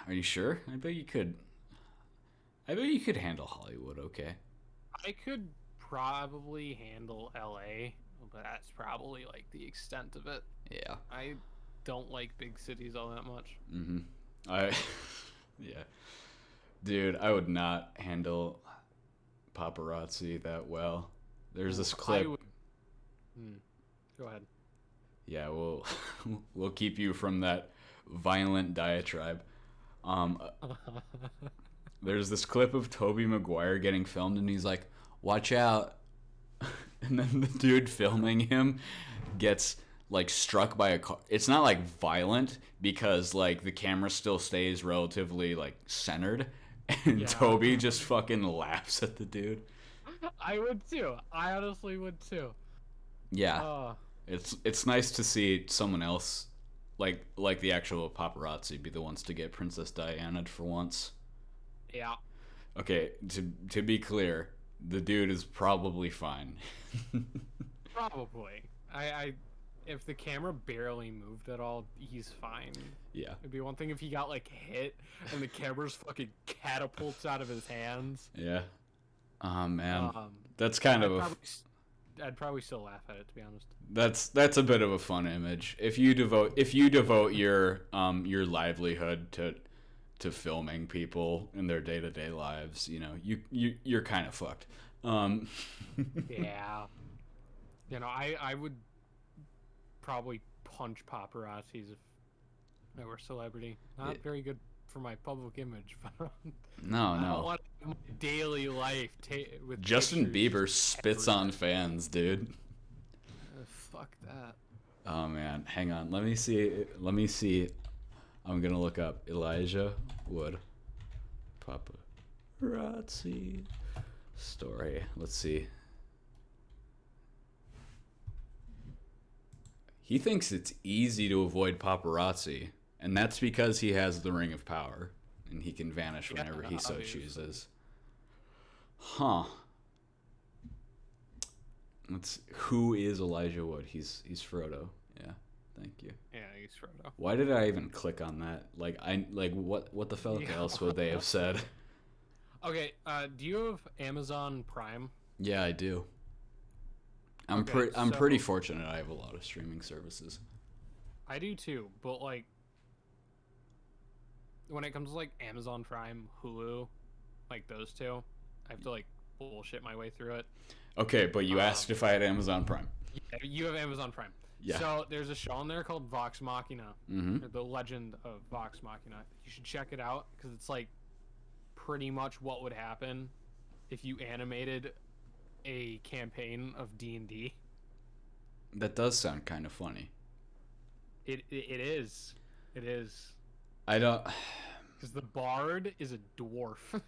Are you sure? I bet you could. I bet you could handle Hollywood, okay? I could probably handle LA, but that's probably like the extent of it. Yeah. I don't like big cities all that much. Mm-hmm. I, yeah, dude, I would not handle paparazzi that well. There's this I clip. would. Go ahead. Yeah, we'll we'll keep you from that violent diatribe. Um, there's this clip of Toby Maguire getting filmed, and he's like, "Watch out!" And then the dude filming him gets like struck by a car. It's not like violent because like the camera still stays relatively like centered, and Yeah. Toby just fucking laughs at the dude. I would too. I honestly would too. Yeah, Uh, it's nice to see someone else like the actual paparazzi be the ones to get Princess Diana for once. yeah. Okay, to be clear, the dude is probably fine. Probably. If the camera barely moved at all, he's fine. Yeah. It'd be one thing if he got like hit and the camera's fucking catapults out of his hands. Yeah. Oh man. Um, That's kind I'd of a probably, I'd probably still laugh at it, to be honest. That's a bit of a fun image. If you devote your livelihood to filming people in their day-to-day lives, you're kind of fucked. Um, Yeah. I would probably punch paparazzis if I were a celebrity. Not very good for my public image, but no, I don't no. want my daily life with Justin pictures Bieber just spits everywhere. on fans, dude. Fuck that. Oh man, hang on. Let me see. I'm gonna look up Elijah Wood paparazzi story. Let's see. He thinks it's easy to avoid paparazzi, and that's because he has the Ring of Power, and he can vanish Yeah, whenever he so obviously. chooses. Huh. Who is Elijah Wood? He's Frodo. Yeah. Thank you. Yeah, he's Frodo. Why did I even click on that? What the fuck Yeah. else would they have said? Okay, do you have Amazon Prime? Yeah, I do. I'm Okay, I'm pretty so- fortunate. I have a lot of streaming services. I do too, but like when it comes to like Amazon Prime, Hulu, like those two, I have to like bullshit my way through it. Okay, but you asked if I had Amazon Prime. Yeah, you have Amazon Prime. Yeah. So there's a show on there called Vox Machina, Mm-hmm. or The Legend of Vox Machina. You should check it out because it's like pretty much what would happen if you animated a campaign of D&D. That does sound kind of funny. It is. It is. I don't. Because the bard is a dwarf.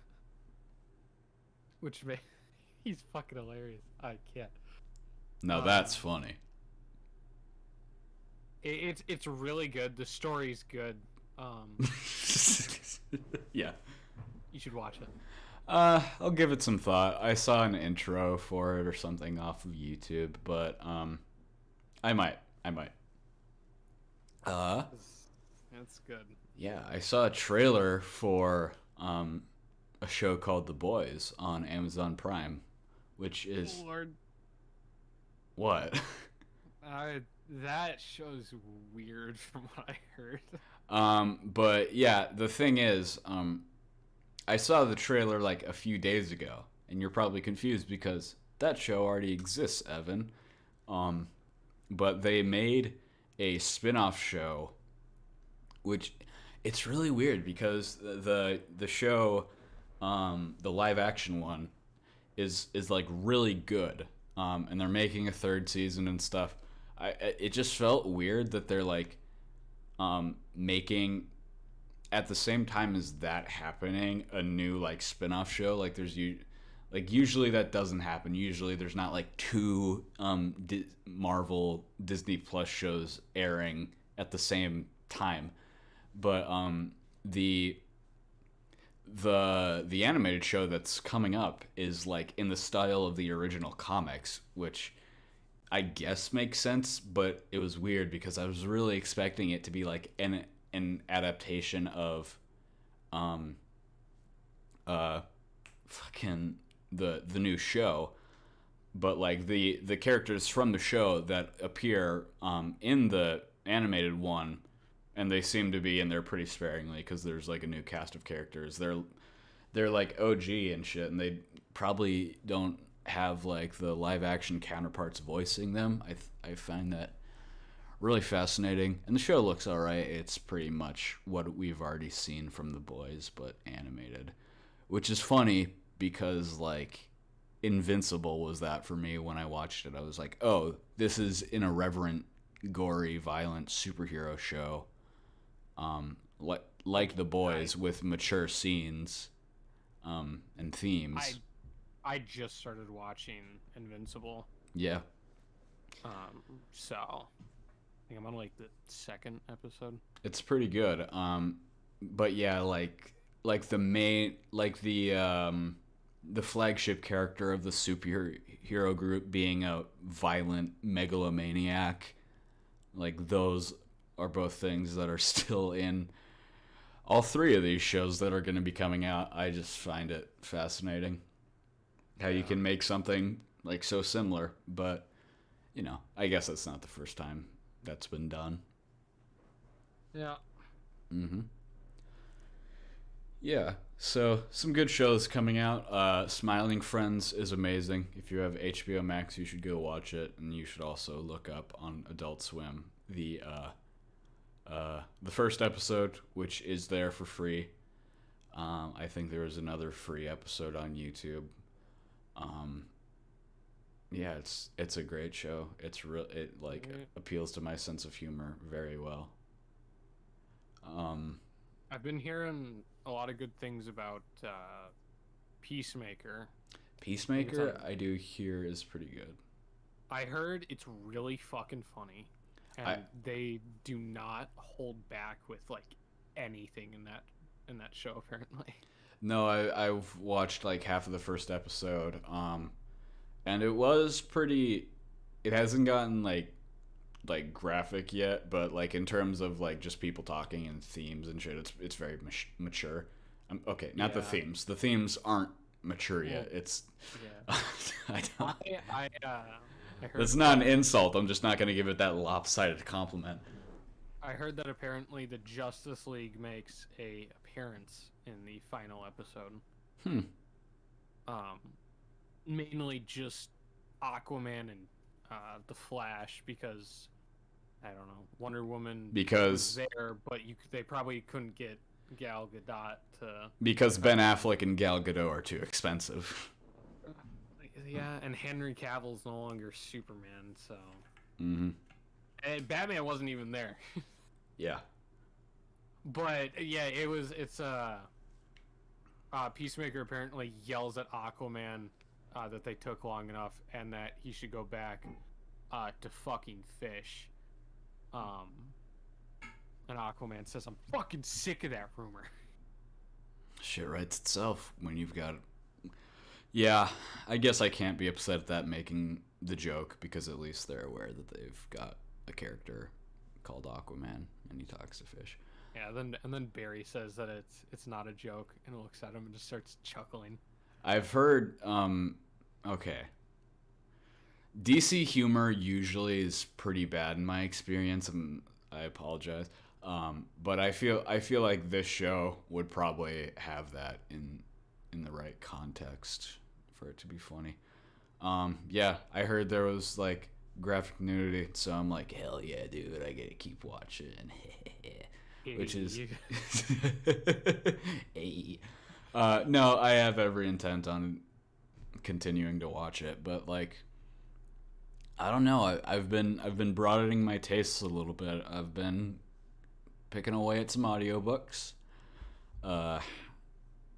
Which he's fucking hilarious. I can't. No, that's funny. It's really good. The story's good. Yeah. You should watch it. I'll give it some thought. I saw an intro for it or something off of YouTube, but I might. It's good. Yeah, I saw a trailer for a show called The Boys on Amazon Prime, which is Lord, what? that show's weird from what I heard. But yeah, the thing is, I saw the trailer like a few days ago, and you're probably confused because that show already exists, Evan. But they made a spin-off show, which it's really weird because the show, the live action one, is like really good. And they're making a third season and stuff. It just felt weird that they're like making at the same time as that happening a new like spin-off show. Like usually that doesn't happen. Usually there's not like two Marvel Disney Plus shows airing at the same time. But the animated show that's coming up is like in the style of the original comics, which I guess makes sense, but it was weird because I was really expecting it to be like an adaptation of fucking the new show, but like the characters from the show that appear in the animated one, and they seem to be in there pretty sparingly because there's like a new cast of characters. They're like OG and shit, and they probably don't have like the live action counterparts voicing them. I find that really fascinating, and the show looks alright. It's pretty much what we've already seen from The Boys, but animated, which is funny because like Invincible was that for me when I watched it. I was like, oh, this is an irreverent, gory, violent superhero show, like The Boys with mature scenes, and themes. I just started watching Invincible. Yeah. So I think I'm on like the second episode. It's pretty good. But yeah, like the flagship character of the superhero group being a violent megalomaniac, like those are both things that are still in all three of these shows that are going to be coming out. I just find it fascinating how you can make something like so similar, but you know, I guess that's not the first time that's been done. Yeah. Mm-hmm. Yeah. So some good shows coming out. Smiling Friends is amazing. If you have HBO Max, you should go watch it, and you should also look up on Adult Swim the first episode, which is there for free. I think there was another free episode on YouTube. Um, yeah, it's a great show. It like Right. appeals to my sense of humor very well. Um, I've been hearing a lot of good things about Peacemaker. Peacemaker, I do hear is pretty good. I heard it's really fucking funny, I and they do not hold back with like anything in that show apparently. No, I've watched like half of the first episode, and it was pretty. It hasn't gotten like graphic yet, but like in terms of like just people talking and themes and shit, it's very mature. Okay, not the Yeah. themes. The themes aren't mature Well, yet. It's yeah. I don't. I heard That's not an insult. I'm just not gonna give it that lopsided compliment. I heard that apparently the Justice League makes a appearance in the final episode. Hmm. Um, Mainly just Aquaman and the Flash because I don't know Wonder Woman was Because there, but they probably couldn't get Gal Gadot to. because Ben Affleck and Gal Gadot are too expensive. Yeah, and Henry Cavill's no longer Superman, so Mm-hmm. and Batman wasn't even there. Yeah. But yeah, Peacemaker apparently yells at Aquaman that they took long enough and that he should go back to fucking fish. And Aquaman says, "I'm fucking sick of that rumor." Shit writes itself when you've got. Yeah, I guess I can't be upset at that making the joke because at least they're aware that they've got a character called Aquaman and he talks to fish. Yeah, then Barry says that it's not a joke and looks at him and just starts chuckling. I've heard. Okay. DC humor usually is pretty bad in my experience, and I apologize. But I feel like this show would probably have that in the right context for it to be funny. Yeah, I heard there was like graphic nudity, so I'm like, hell yeah, dude, I gotta keep watching. Which is, hey. No, I have every intent on continuing to watch it, but like, I don't know. I've been broadening my tastes a little bit. I've been picking away at some audiobooks.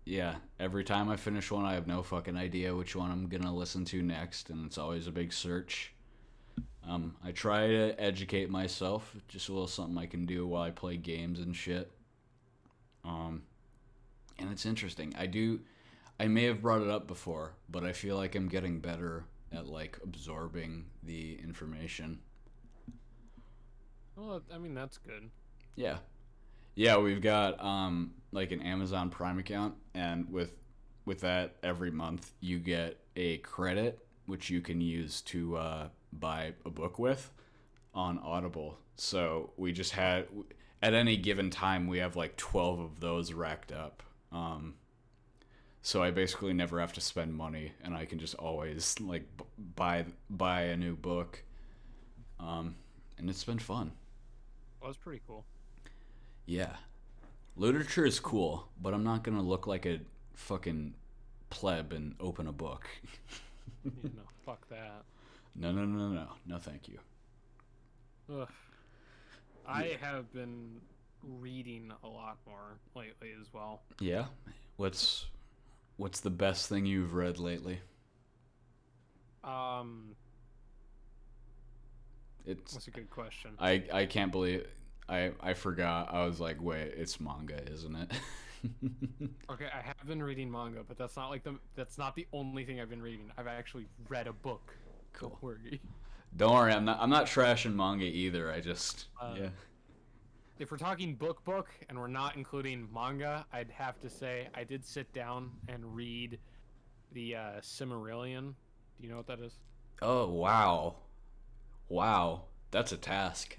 Yeah, every time I finish one, I have no fucking idea which one I'm gonna listen to next, and it's always a big search. I try to educate myself, just a little something I can do while I play games and shit. And it's interesting. I may have brought it up before, but I feel like I'm getting better at like absorbing the information. Well, I mean that's good. Yeah. Yeah, we've got like an Amazon Prime account, and with that every month you get a credit which you can use to buy a book with on Audible. So we just had at any given time we have like 12 of those racked up. So I basically never have to spend money, and I can just always like buy a new book. And it's been fun. Well, that's pretty cool. Yeah. Literature is cool, but I'm not gonna look like a fucking pleb and open a book. No, fuck that. No, no, no, no, no, thank you. Ugh. I have been reading a lot more lately as well. Yeah. What's the best thing you've read lately? It's That's a good question. I can't believe I forgot. I was like, wait, it's manga, isn't it? Okay, I have been reading manga, but that's not the only thing I've been reading. I've actually read a book. Cool. Don't worry. Don't worry, I'm not trashing manga either. I just yeah. If we're talking book and we're not including manga, I'd have to say I did sit down and read the Silmarillion. Do you know what that is? Oh, wow. Wow. That's a task.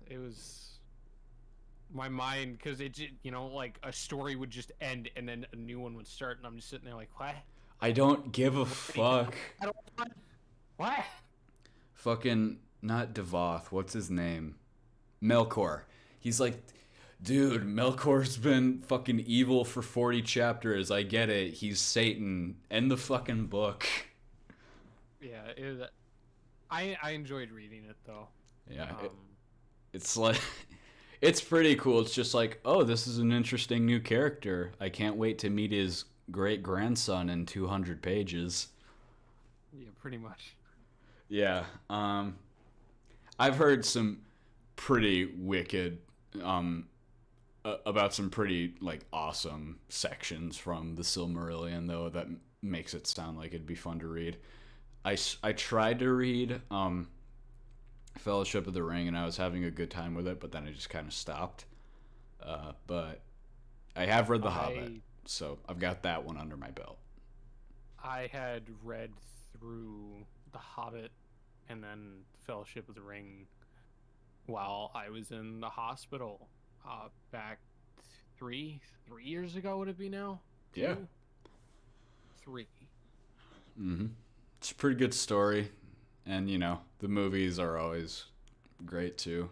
It was my mind because like a story would just end and then a new one would start, and I'm just sitting there like, what? I don't give a fuck. I don't want what? Fucking not Devoth. What's his name? Melkor. He's like, dude, Melkor's been fucking evil for 40 chapters. I get it. He's Satan. End the fucking book. Yeah, I enjoyed reading it though. Yeah, it's like, it's pretty cool. It's just like, oh, this is an interesting new character. I can't wait to meet his great grandson in 200 pages. Yeah, pretty much. Yeah, I've heard some pretty wicked, about some pretty like awesome sections from the Silmarillion though that makes it sound like it'd be fun to read. I tried to read Fellowship of the Ring and I was having a good time with it, but then I just kind of stopped. But I have read The Hobbit, so I've got that one under my belt. I had read through The Hobbit and then Fellowship of the Ring while I was in the hospital back 3 years ago. Would it be now? Yeah. 3. Mm-hmm. It's a pretty good story, and you know the movies are always great too.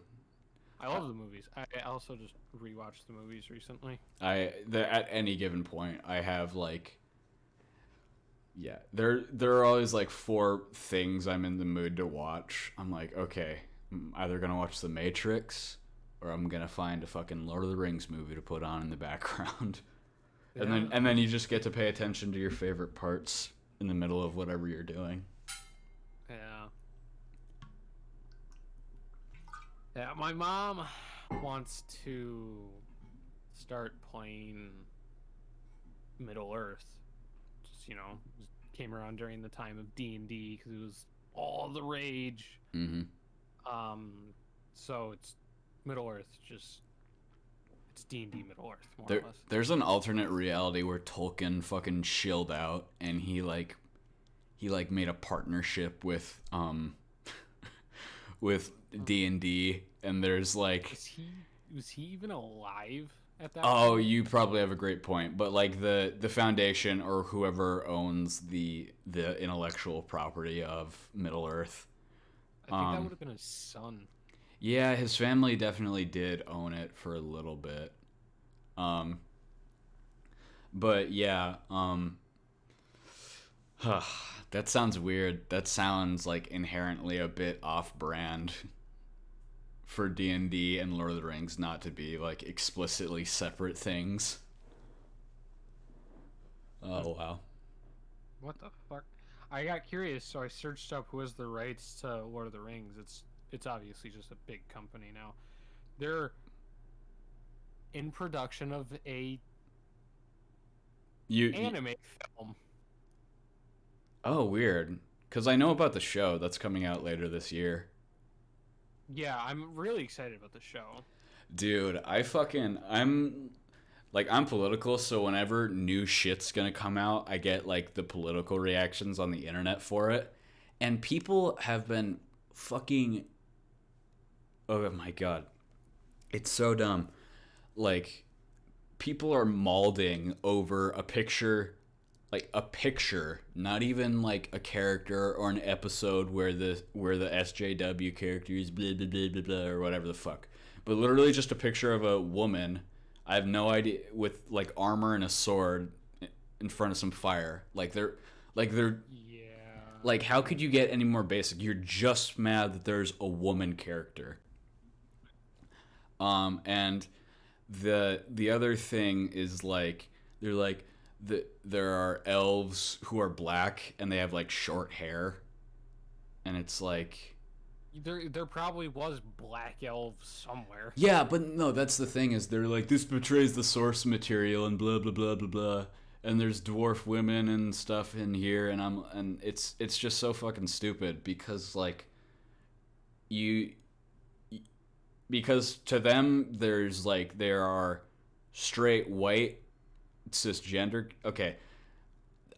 I love the movies. I also just rewatched the movies recently. At any given point, I have like, yeah, there are always like 4 things I'm in the mood to watch. I'm like, okay, I'm either gonna watch The Matrix, or I'm gonna find a fucking Lord of the Rings movie to put on in the background, Yeah. and then you just get to pay attention to your favorite parts in the middle of whatever you're doing. Yeah. Yeah, my mom wants to start playing Middle Earth. Just, came around during the time of D&D because it was all the rage. Mm-hmm. So it's Middle Earth, it's D&D Middle Earth, more or less. There's an alternate reality where Tolkien fucking chilled out and he made a partnership with with D&D, and there's like, was he even alive at that oh point? you probably have a great point, but like the foundation or whoever owns the intellectual property of Middle Earth, I think that would have been his son. yeah, his family definitely did own it for a little bit. But yeah, that sounds weird. That sounds like inherently a bit off-brand for D&D and Lord of the Rings not to be like explicitly separate things. Oh wow. What the fuck? I got curious, so I searched up who has the rights to Lord of the Rings. It's obviously just a big company now. They're in production of a anime film. Oh, weird. Because I know about the show that's coming out later this year. Yeah, I'm really excited about the show. Dude, I'm political, so whenever new shit's gonna come out, I get like the political reactions on the internet for it. And people have been fucking, oh my god. It's so dumb. Like, people are mauling over a picture, not even like a character or an episode where the SJW character is blah blah blah blah blah or whatever the fuck, but literally just a picture of a woman. I have no idea, with like armor and a sword in front of some fire. They're Yeah. like, how could you get any more basic? You're just mad that there's a woman character. And the other thing is like, they're like, there are elves who are black and they have like short hair, and it's like, There probably was black elves somewhere. yeah, but no, that's the thing, is they're like, this betrays the source material and blah blah blah blah blah, and there's dwarf women and stuff in here, and it's just so fucking stupid, because like, because to them there are straight white cisgender, okay,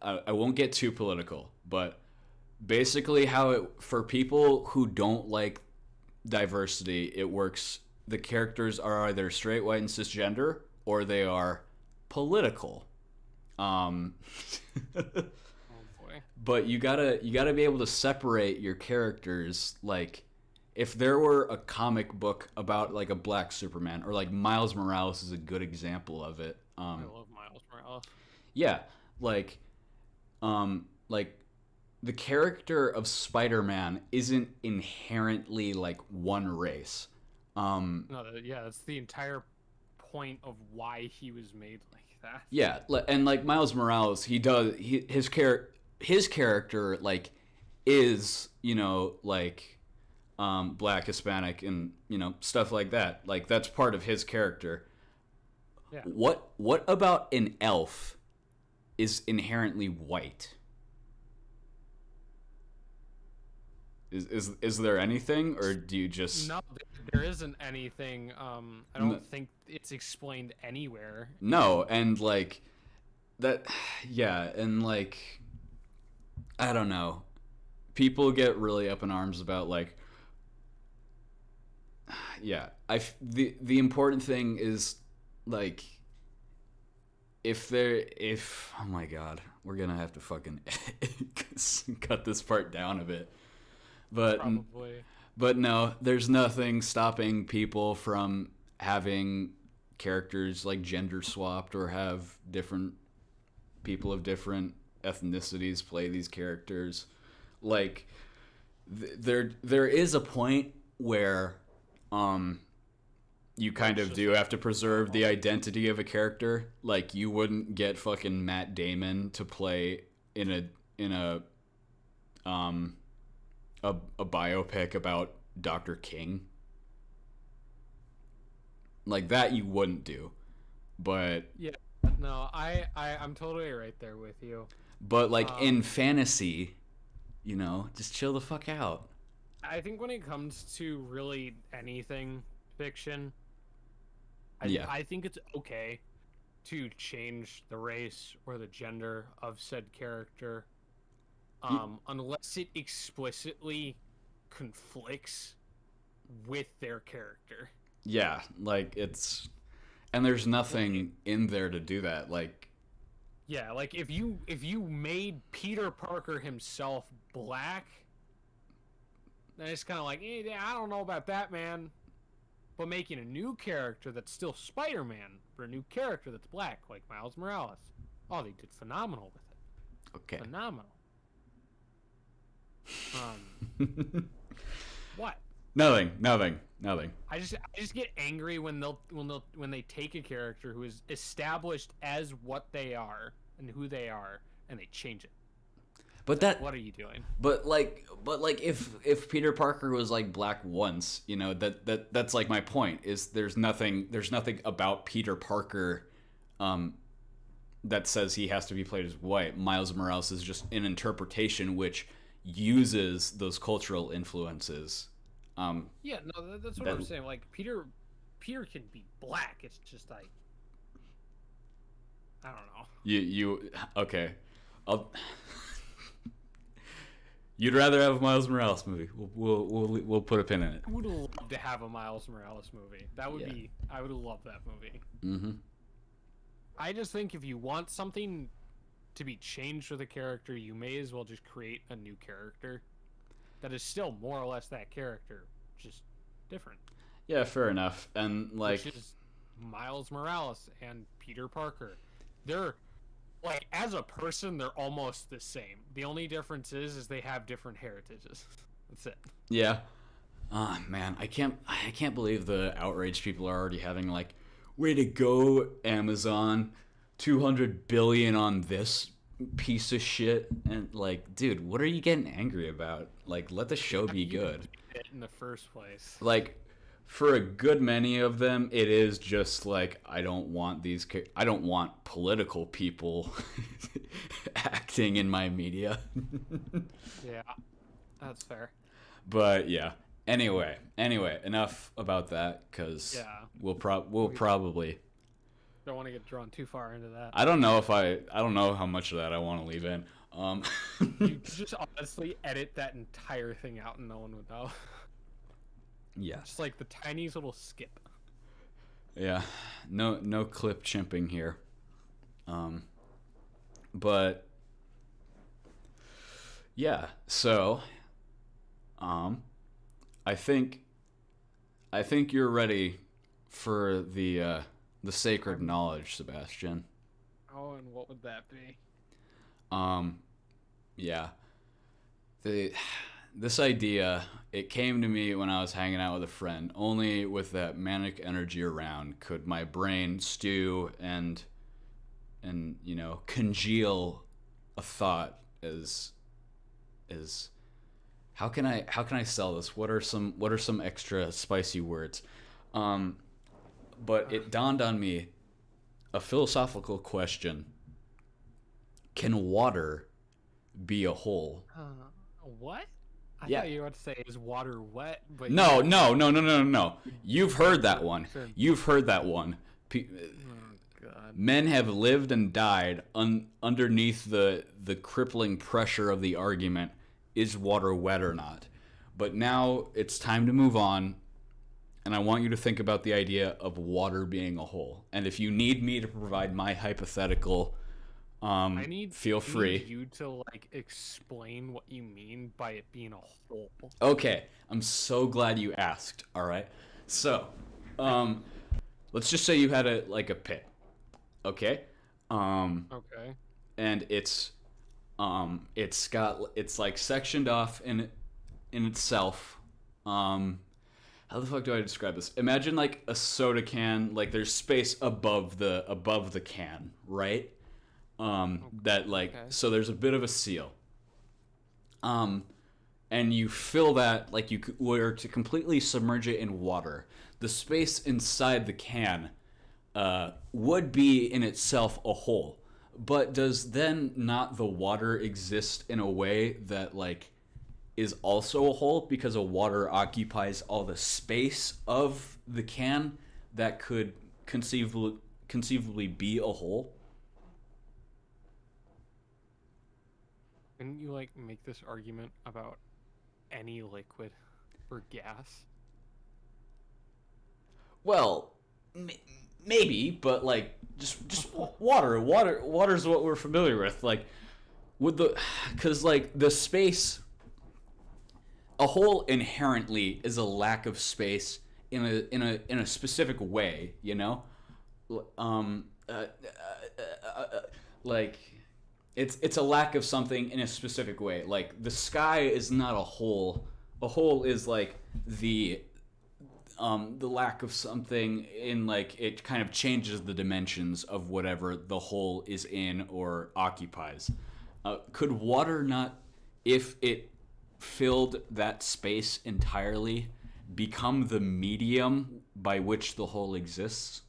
I won't get too political, but basically how it for people who don't like diversity, it works. The characters are either straight, white, and cisgender, or they are political. Um, Oh boy. but you gotta be able to separate your characters. Like, if there were a comic book about like a black Superman, or like Miles Morales is a good example of it. I love Miles Morales. Yeah, like, like the character of Spider-Man isn't inherently like one race. No, yeah, that's the entire point of why he was made like that. Yeah, and like Miles Morales, his character like is, like black, Hispanic, and stuff like that. Like that's part of his character. Yeah. What about an elf is inherently white? Is there anything, or do you just No, there isn't anything. I don't think it's explained anywhere. no? And like that, yeah, and like I don't know. People get really up in arms about like, yeah. The important thing is like if oh my god, we're gonna have to fucking cut this part down a bit. But Probably. but no, there's nothing stopping people from having characters like gender swapped, or have different people of different ethnicities play these characters. Like there is a point where you kind of do have to preserve the identity of a character. Like you wouldn't get fucking Matt Damon to play in a biopic about Dr. King. Like that you wouldn't do. But Yeah. No, I'm totally right there with you. like in fantasy, just chill the fuck out. I think when it comes to really anything fiction, Yeah. I think it's okay to change the race or the gender of said character, unless it explicitly conflicts with their character. Yeah, like and there's nothing in there to do that. Like Yeah, like if you made Peter Parker himself black, then it's kind of like, I don't know about that, man. But making a new character that's still Spider-Man, for a new character that's black, like Miles Morales, oh, they did phenomenal with it. okay. Phenomenal. What? Nothing. I just get angry when they take a character who is established as what they are and who they are, and they change it. But What are you doing? But like if Peter Parker was like black once, that's like my point is there's nothing about Peter Parker that says he has to be played as white. Miles Morales is just an interpretation which uses those cultural influences. Yeah, no, that's what I'm saying. Like Peter can be black. It's just like, I don't know. You okay? You'd rather have a Miles Morales movie. We'll put a pin in it. I would love to have a Miles Morales movie. That would be. I would love that movie. Mm-hmm. I just think if you want something to be changed with a character, you may as well just create a new character that is still more or less that character, just different. Yeah, fair enough. And like, which is Miles Morales and Peter Parker. They're like, as a person, they're almost the same. The only difference is they have different heritages. That's it. yeah. Man, I can't believe the outrage people are already having. Like, way to go, Amazon, 200 billion on this piece of shit. And like, dude, what are you getting angry about? Like, let the show be good. In the first place. Like, for a good many of them, it is just like, I don't want political people acting in my media. Yeah, that's fair. But yeah. Anyway, enough about that, because we'll probably. Don't want to get drawn too far into that. I don't know how much of that I want to leave in. Um, You could just honestly edit that entire thing out and no one would know. yeah, Just like the tiniest little skip. yeah. No clip chimping here. But yeah, so I think you're ready for the sacred knowledge, Sebastian. Oh, and what would that be? Yeah. This idea, it came to me when I was hanging out with a friend. Only with that manic energy around could my brain stew and congeal a thought as how can I sell this? What are some extra spicy words? But it dawned on me a philosophical question. Can water be a hole? What? I Yeah. thought you were about to say, is water wet? But No. You've heard that one. You've heard that one. Oh, God. Men have lived and died underneath the crippling pressure of the argument, is water wet or not? But now it's time to move on, and I want you to think about the idea of water being a hole. And if you need me to provide my hypothetical, feel free. I need you to like explain what you mean by it being a hole. Okay, I'm so glad you asked. All right, so let's just say you had a pit. Okay. Okay. And it's like sectioned off in itself. How the fuck do I describe this? Imagine like a soda can, like there's space above the can, right? That like, Okay. so there's a bit of a seal. And you fill that, like you were to completely submerge it in water. The space inside the can would be in itself a hole. But does then not the water exist in a way that like is also a hole, because a water occupies all the space of the can that could conceivably be a hole? Couldn't you like make this argument about any liquid or gas? Well, maybe, but like just water. Water's what we're familiar with. Like because like the space, a hole inherently is a lack of space in a specific way. You know, like it's a lack of something in a specific way. Like the sky is not a hole. A hole is like the lack of something in, like, it kind of changes the dimensions of whatever the hole is in or occupies. Could water not, if it filled that space entirely, become the medium by which the hole exists?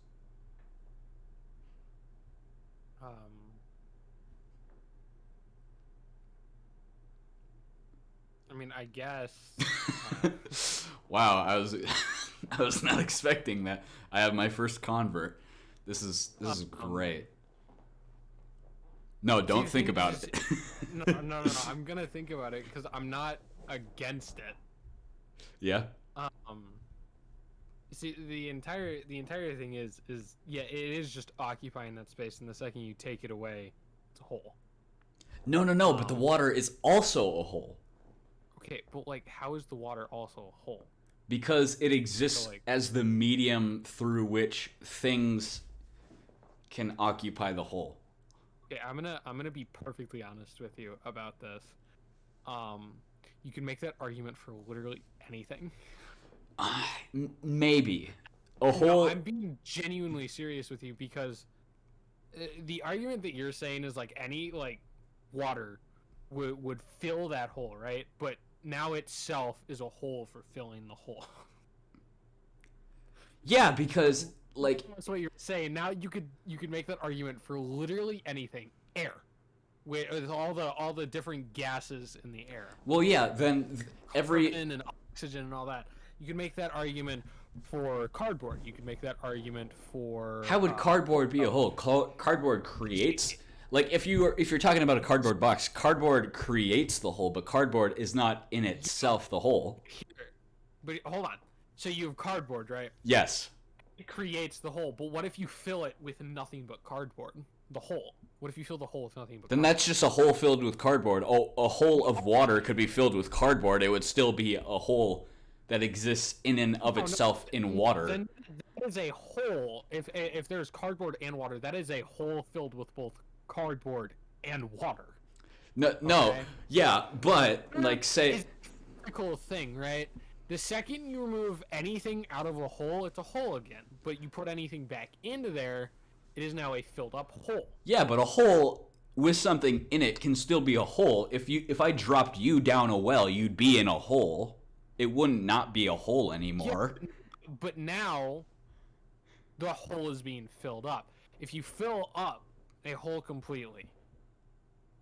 I mean, I guess. Wow, I was not expecting that. I have my first convert. This is great. No, don't think about it. No. I'm gonna think about it because I'm not against it. Yeah. See, the entire thing is yeah, it is just occupying that space, and the second you take it away, it's a hole. No, but the water is also a hole. Okay, but like, how is the water also a hole? Because it exists So, like, as the medium through which things can occupy the hole. okay, I'm gonna be perfectly honest with you about this. You can make that argument for literally anything. Maybe a No, hole. I'm being genuinely serious with you because the argument that you're saying is like any like water would fill that hole, right? But now itself is a hole for filling the hole. Yeah, because like That's what you're saying. Now you could make that argument for literally anything. Air, with all the different gases in the air. well, yeah. Then every Carbon and oxygen and all that. You can make that argument for cardboard. You can make that argument for how would cardboard be a hole? Cardboard creates Like if you're talking about a cardboard box, cardboard creates the hole, but cardboard is not in itself the hole. But hold on. So you have cardboard, right? Yes. It creates the hole, but what if you fill it with nothing but cardboard? The hole. What if you fill the hole with nothing but Then that's just a hole filled with cardboard. Oh, a hole of water could be filled with cardboard. It would still be a hole that exists in and of itself in water. Then that is a hole. If there's cardboard and water, that is a hole filled with both cardboard and water. No, yeah, but like say It's a cool thing, right? The second you remove anything out of a hole, it's a hole again. But you put anything back into there, it is now a filled up hole. yeah, but a hole with something in it can still be a hole. If I dropped you down a well, you'd be in a hole. It wouldn't not be a hole anymore. Yeah, but now the hole is being filled up. If you fill up a hole completely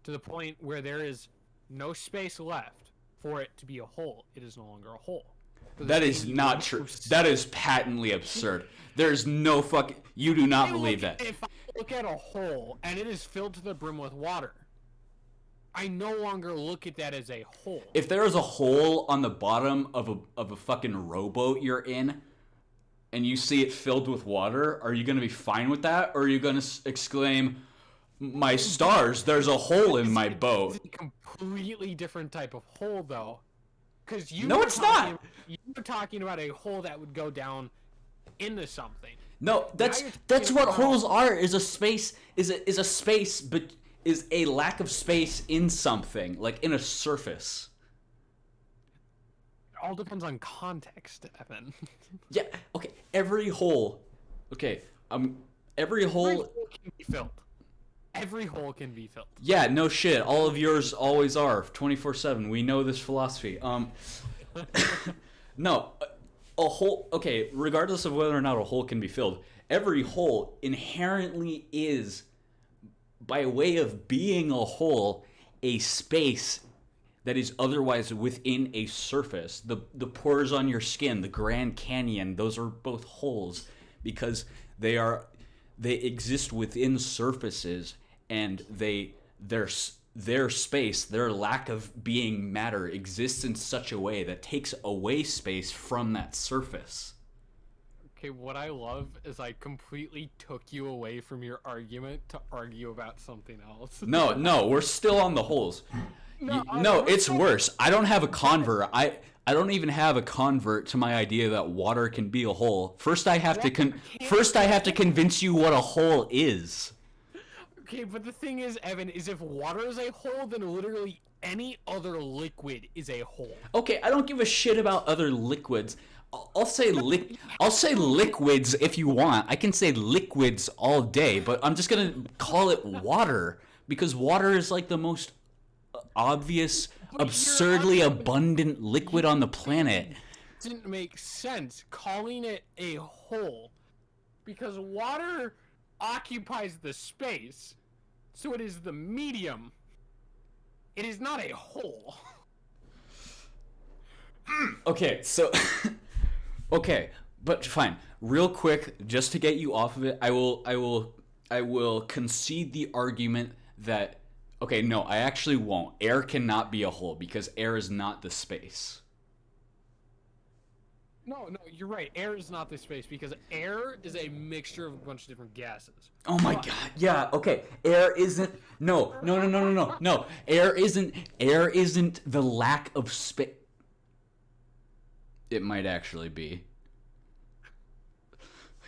to the point where there is no space left for it to be a hole, it is no longer a hole. That is not true. That is patently absurd. There's no fucking... You do not believe that. If I look at a hole and it is filled to the brim with water, I no longer look at that as a hole. If there is a hole on the bottom of a fucking rowboat you're in, and you see it filled with water, are you going to be fine with that? Or are you going to exclaim, my stars, there's a hole in my boat? It's a completely different type of hole, though. Because No, it's not. You were talking about a hole that would go down into something. No, that's what holes are. Is a space is a space, but is a lack of space in something, like in a surface. It all depends on context, Evan. Yeah. Okay. Every hole. Okay. Every hole. Every hole can be filled. Every hole can be filled. Yeah. No shit. All of yours always are 24/7. We know this philosophy. No. A hole, okay, regardless of whether or not a hole can be filled, every hole inherently is, by way of being a hole, a space that is otherwise within a surface. The pores on your skin, the Grand Canyon, those are both holes because they exist within surfaces, and their space, their lack of being matter exists in such a way that takes away space from that surface. Okay, what I love is I completely took you away from your argument to argue about something else. No, we're still on the holes. No, it's worse. I don't have a convert. I don't even have a convert to my idea that water can be a hole. First I have to convince you what a hole is. Okay, but the thing is, Evan, is if water is a hole, then literally any other liquid is a hole. Okay, I don't give a shit about other liquids. I'll say liquids if you want. I can say liquids all day, but I'm just gonna call it water because water is like the most obvious, absurdly abundant liquid on the planet. Didn't make sense calling it a hole because water occupies the space, so it is the medium. It is not a hole. Okay, so okay, but fine. Real quick, just to get you off of it, I will concede the argument that okay, no, I actually won't. Air cannot be a hole because air is not the space. No, you're right. Air is not the space because air is a mixture of a bunch of different gases. Oh my god. Yeah, okay. Air isn't No. Air isn't the lack of space. It might actually be.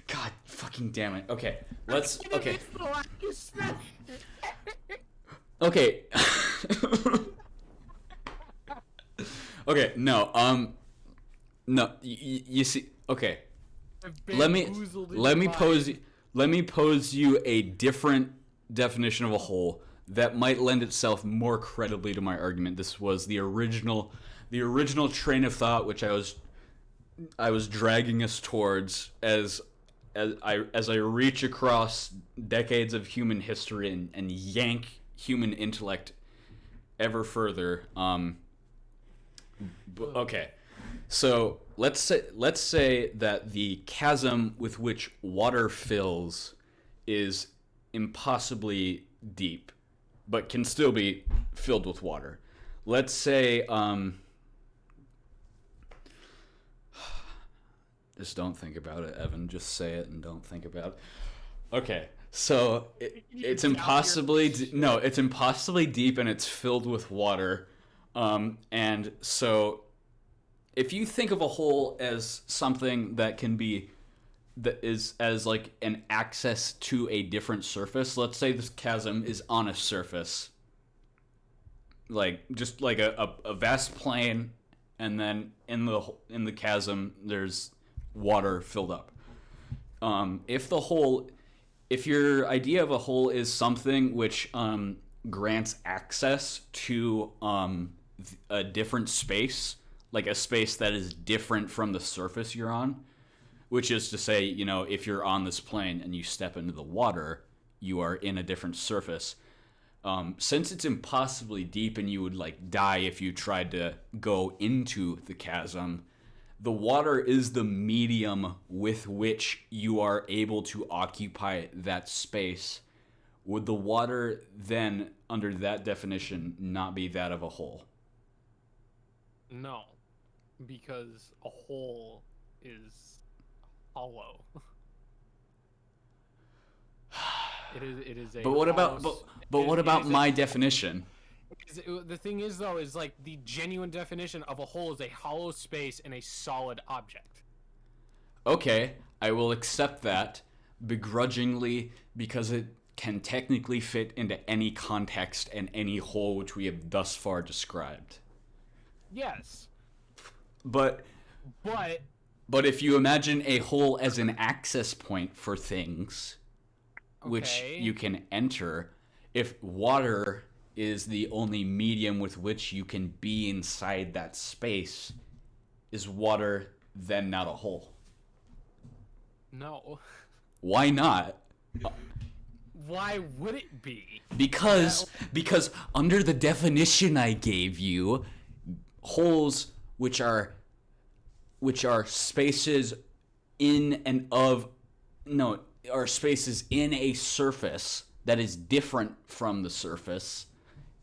God fucking damn it. Okay. Okay. Okay. Okay, no. No, you see, okay. Let me pose you a different definition of a hole that might lend itself more credibly to my argument. This was the original train of thought which I was dragging us towards as I reach across decades of human history and yank human intellect ever further. Okay. So let's say that the chasm with which water fills is impossibly deep, but can still be filled with water. Let's say, just don't think about it, Evan. Just say it and don't think about it. Okay, so it's impossibly no, it's impossibly deep and it's filled with water, and so if you think of a hole as something that can be that is as like an access to a different surface. Let's say this chasm is on a surface, like just like a vast plain, and then in the chasm there's water filled up. If your idea of a hole is something which grants access to a different space, like a space that is different from the surface you're on, which is to say, if you're on this plane and you step into the water, you are in a different surface. Since it's impossibly deep and you would like die if you tried to go into the chasm, the water is the medium with which you are able to occupy that space. Would the water then, under that definition, not be that of a hole? No, because a hole is hollow. It is a. But what about what about my definition? The thing is, though, is like the genuine definition of a hole is a hollow space in a solid object. Okay, I will accept that begrudgingly because it can technically fit into any context and any hole which we have thus far described. Yes. But if you imagine a hole as an access point for things, which you can enter, if water is the only medium with which you can be inside that space, is water then not a hole? No. Why not? Why would it be? Because under the definition I gave you, holes which are spaces in and of no are spaces in a surface that is different from the surface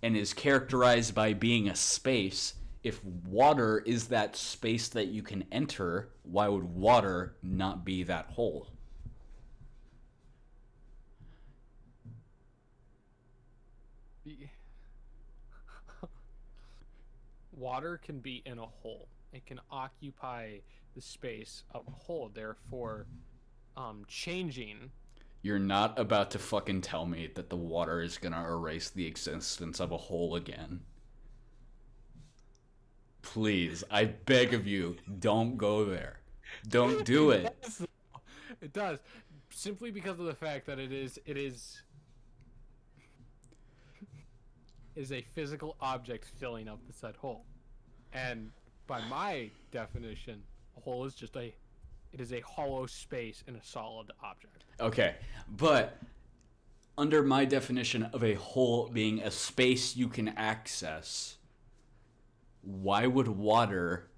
and is characterized by being a space. If water is that space that you can enter, why would water not be that hole? Water can be in a hole. It can occupy the space of a hole, therefore changing. You're not about to fucking tell me that the water is gonna erase the existence of a hole again. Please, I beg of you, don't go there. Don't do it. It does. Simply because of the fact that it is a physical object filling up the said hole. And by my definition, a hole is just it is a hollow space in a solid object. Okay, but under my definition of a hole being a space you can access, why would water...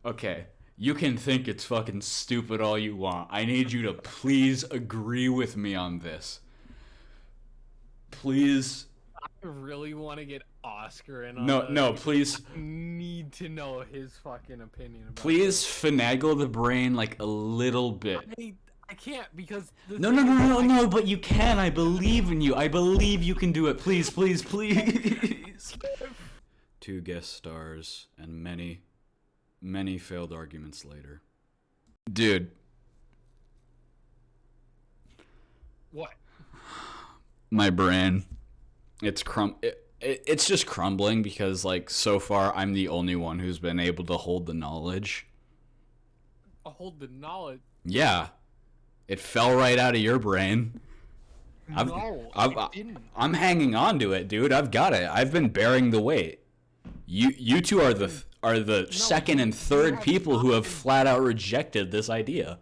Okay, you can think it's fucking stupid all you want. I need you to please agree with me on this. Please... I really want to get Oscar in on No, please. I need to know his fucking opinion about Please finagle the brain like a little bit. I can't because No, but you can. I believe in you. I believe you can do it. Please. 2 guest stars and many, many failed arguments later. Dude. What? My brain. It's just crumbling because, like, so far I'm the only one who's been able to hold the knowledge. Hold the knowledge? Yeah. It fell right out of your brain. It didn't. I'm hanging on to it, dude. I've got it. I've been bearing the weight. You two are the second and third people who have flat out rejected this idea.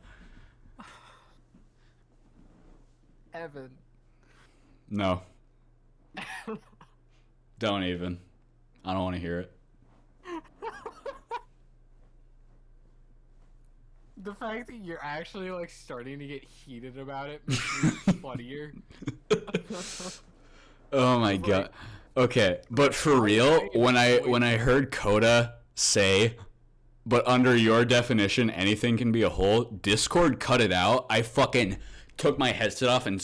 Evan. No. Don't even. I don't want to hear it. The fact that you're actually like starting to get heated about it makes me funnier. Oh my god. Okay, but for real, when I heard Coda say, but under your definition, anything can be a hole, Discord cut it out. I fucking took my headset off and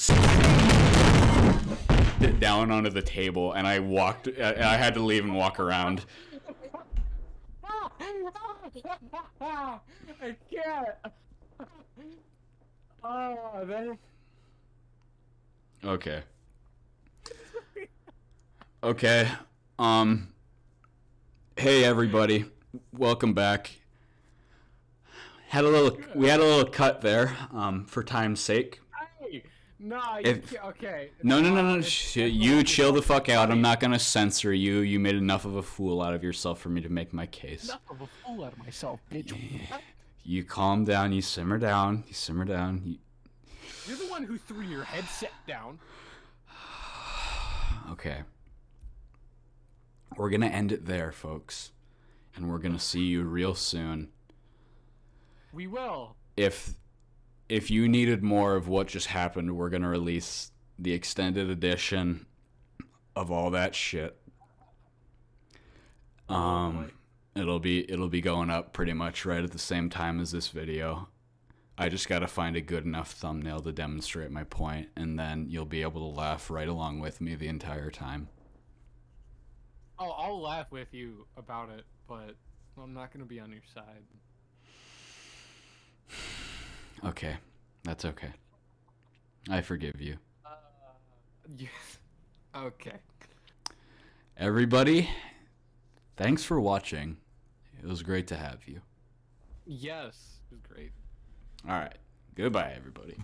it down onto the table, and I had to leave and walk around. I can't. Oh, that. Okay. Okay. Hey everybody, welcome back. We had a little cut there, for time's sake. Hey, no, okay. No. You chill the fuck out. I'm not gonna censor you. You made enough of a fool out of yourself for me to make my case. Enough of a fool out of myself, bitch. You calm down. You simmer down. You're the one who threw your headset down. Okay. We're gonna end it there, folks, and we're gonna see you real soon. We will. If you needed more of what just happened, we're gonna release the extended edition of all that shit. It'll be going up pretty much right at the same time as this video. I just gotta find a good enough thumbnail to demonstrate my point, and then you'll be able to laugh right along with me the entire time. Oh, I'll laugh with you about it, but I'm not gonna be on your side. Okay, that's okay. I forgive you. Yes. Okay. Everybody, thanks for watching. It was great to have you. Yes, it was great. All right. Goodbye, everybody.